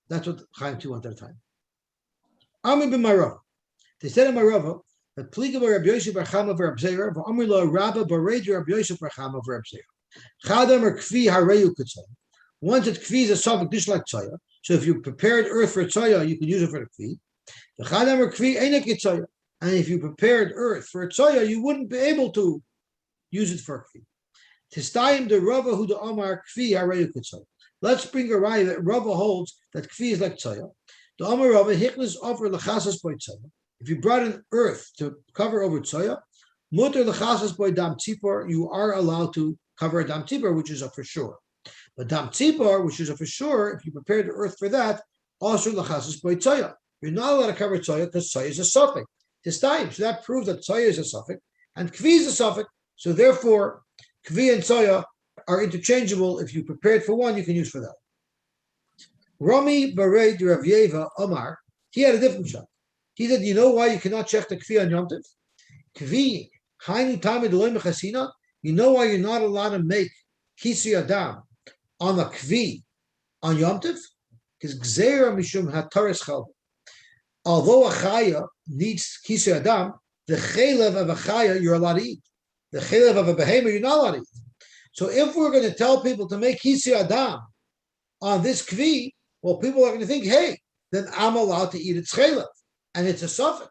That's what Chaim Tzvi wanted at the time. Amri b'Marava. They said in Marava that pliga b'Rabbi Yosy bar Chama v'Rab Zera v'Amri lo Rabba b'Reid Rabbi Yosy bar Chama v'Rab Zera. Chadam or kfi hareyu kutzay. Once it's kfi is a suffix dish like tzaya. So if you prepared earth for tzaya, you can use it for the kfi. The chadam or kfi einek tzaya. And if you prepared earth for tzaya, you wouldn't be able to use it for kfi. Tistayim de Rava hu de Omar kfi hareyu kutzay. Let's bring a raya that Rava holds that kfi is like tzaya. The Omar Rava hichnas offer lechasas by tzaya. If you brought an earth to cover over tzaya, muter lechasas by dam tzipor, you are allowed to cover a dam tzipor, which is a for sure. But dam tzipor, which is a for sure, if you prepare the earth for that, also lechasas by tzaya. You're not allowed to cover tzaya because tzaya is a suffix. Tistayim. So that proves that tzaya is a suffix and kvi is a suffix. So therefore, kvi and tzaya are interchangeable. If you prepared for one, you can use for that. Rami Barei Rav Yeva Omar, he had a different shot. He said, you know why you cannot check the kvi on Yom Tov? Kvi, hainu tamid loy mechasina. You know why you're not allowed to make kisei adam on a kvi on Yom Tov? Because gzeira mishum hataris chalva. Although a chaya needs kisei adam, the chelev of a chaya you're allowed to eat. The chelev of a behema you're not allowed to eat. So if we're going to tell people to make kisei adam on this kvi, well, people are going to think, hey, then I'm allowed to eat its chelev, and it's a suffix.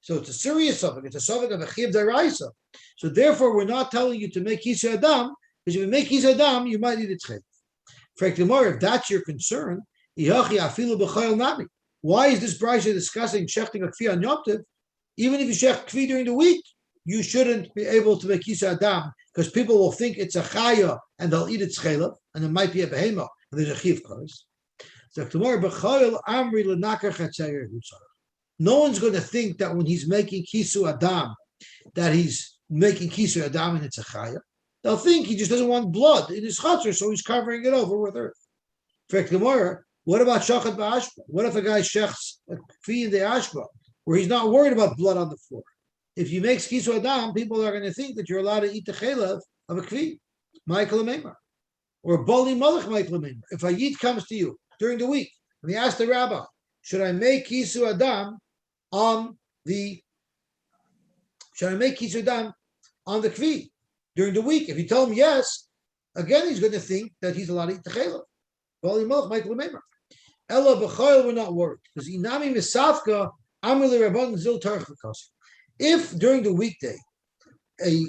So it's a serious suffix. It's a suffix of a chiv deraisa. So therefore, we're not telling you to make kisei adam, because if you make kisei adam, you might eat its chelev. If that's your concern, why is this Beitzah discussing shechting a kfi on Yom Tov? Even if you shech kfi during the week, you shouldn't be able to make kisei adam, because people will think it's a chaya and they'll eat its chelev, and it might be a behema, and there's a chiv kos. So no one's going to think that when he's making kisei adam, that he's making kisei adam and it's a chaya. They'll think he just doesn't want blood in his chutzner, so he's covering it over with earth. What about shachat ba'ashba? What if a guy shechs a kfi in the ashba, where he's not worried about blood on the floor? If you make kisei adam, people are going to think that you're allowed to eat the chelev of a kfi, Michael Amemar, or bali malach Michael Amemar. If a yid comes to you during the week and he asks the rabbi, should I make kisei adam on the kfi during the week? If you tell him yes, again he's going to think that he's allowed to eat the chelev. Bali malach Michael Amemar. Ella b'choil, we're not worried because inami misafka amrli rabban zil tarch v'kasi. If during the weekday a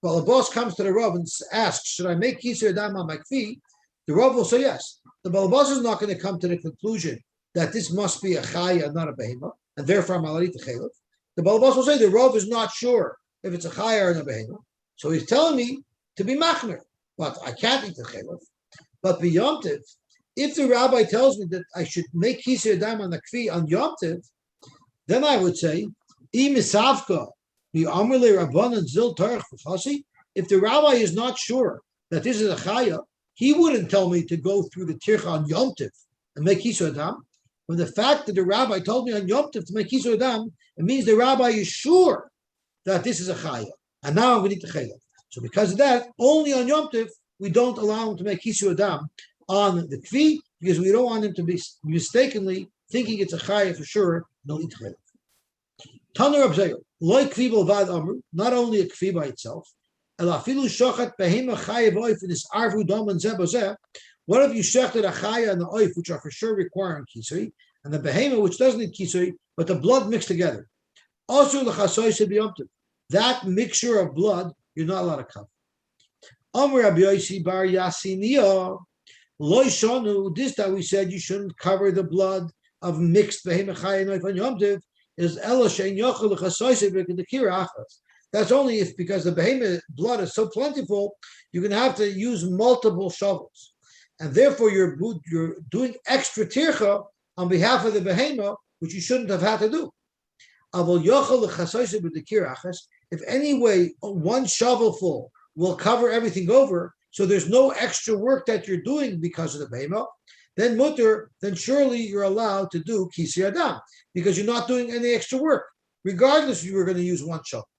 balabos comes to the Rav and asks, "Should I make kisur adam on my kfi?" The Rav will say yes. The balabos is not going to come to the conclusion that this must be a chaya, not a behema, and therefore I'm allowed to chaylev. The balabos will say the Rav is not sure if it's a chaya or a behema, so he's telling me to be machmer, but I can't eat the chaylev. But beyond it, if the rabbi tells me that I should make kisur adam on the kfi on Yom Tiv, then I would say, if the rabbi is not sure that this is a chaya, he wouldn't tell me to go through the tircha on Yom Tiv and make kisur adam. When the fact that the rabbi told me on Yom Tiv to make kisur adam, it means the rabbi is sure that this is a chaya, and now I'm going to eat the chaylev. So because of that, only on Yom Tiv we don't allow him to make kisur adam on the kfi because we don't want him to be mistakenly thinking it's a chaya for sure. No eat chaylev. Tanur Abzeir, like kfi b'lvad amru, not only a kfi by itself. Elafilu shochat behema chayav oif in this arvu dom and zebazeh. What if you shechted a chaya and the oif, which are for sure requiring kisui, and the behema, which doesn't need kisui, but the blood mixed together? Also l'chasoy sebiyomtiv. That mixture of blood, you're not allowed to cover. Amr Rabbi Yosy bar Yasiniya, loy shonu. This that we said you shouldn't cover the blood of mixed behema chaya and oif on Yom Tov is ela shein yochel l'chasoy sebiyomtiv achas. That's only if, because the behemoth blood is so plentiful, you're going to have to use multiple shovels. And therefore, you're doing extra tircha on behalf of the behemoth, which you shouldn't have had to do. If anyway, one shovelful will cover everything over, so there's no extra work that you're doing because of the behemoth, then mutter, then surely you're allowed to do kisir adam, because you're not doing any extra work, regardless if you were going to use one shovel.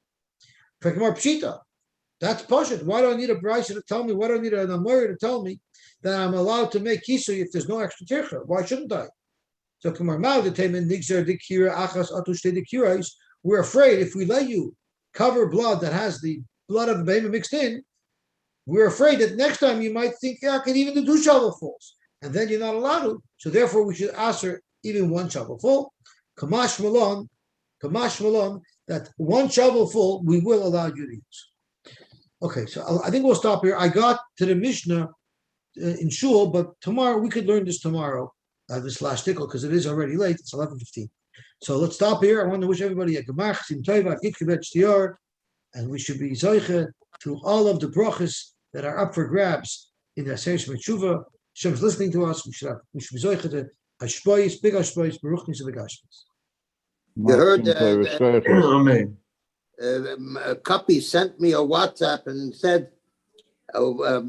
That's pashut. Why do I need a brisa to tell me? Why do I need an amor to tell me that I'm allowed to make kisui if there's no extra tircha? Why shouldn't I? So we're afraid if we let you cover blood that has the blood of the baby mixed in, we're afraid that next time you might think, yeah, I can even do 2 shovelfuls, and then you're not allowed to. So therefore, we should ask her even 1 shovelful. Kamash malon, that 1 shovelful we will allow you to use. Okay, so I think we'll stop here. I got to the Mishnah in Shul, but tomorrow, we could learn this tomorrow, this last tickle, because it is already late. It's 11:15. So let's stop here. I want to wish everybody a Gemach, Sim Tova, Gitkevet Shtiyar, and we should be Zoiche to all of the brachas that are up for grabs in the Aseret Shemetshuva. Hashem's listening to us. We should be Zoiche to Hashpoyis, big Hashpoyis, Baruch Nisa Begashmis. You heard a copy sent me a WhatsApp and said,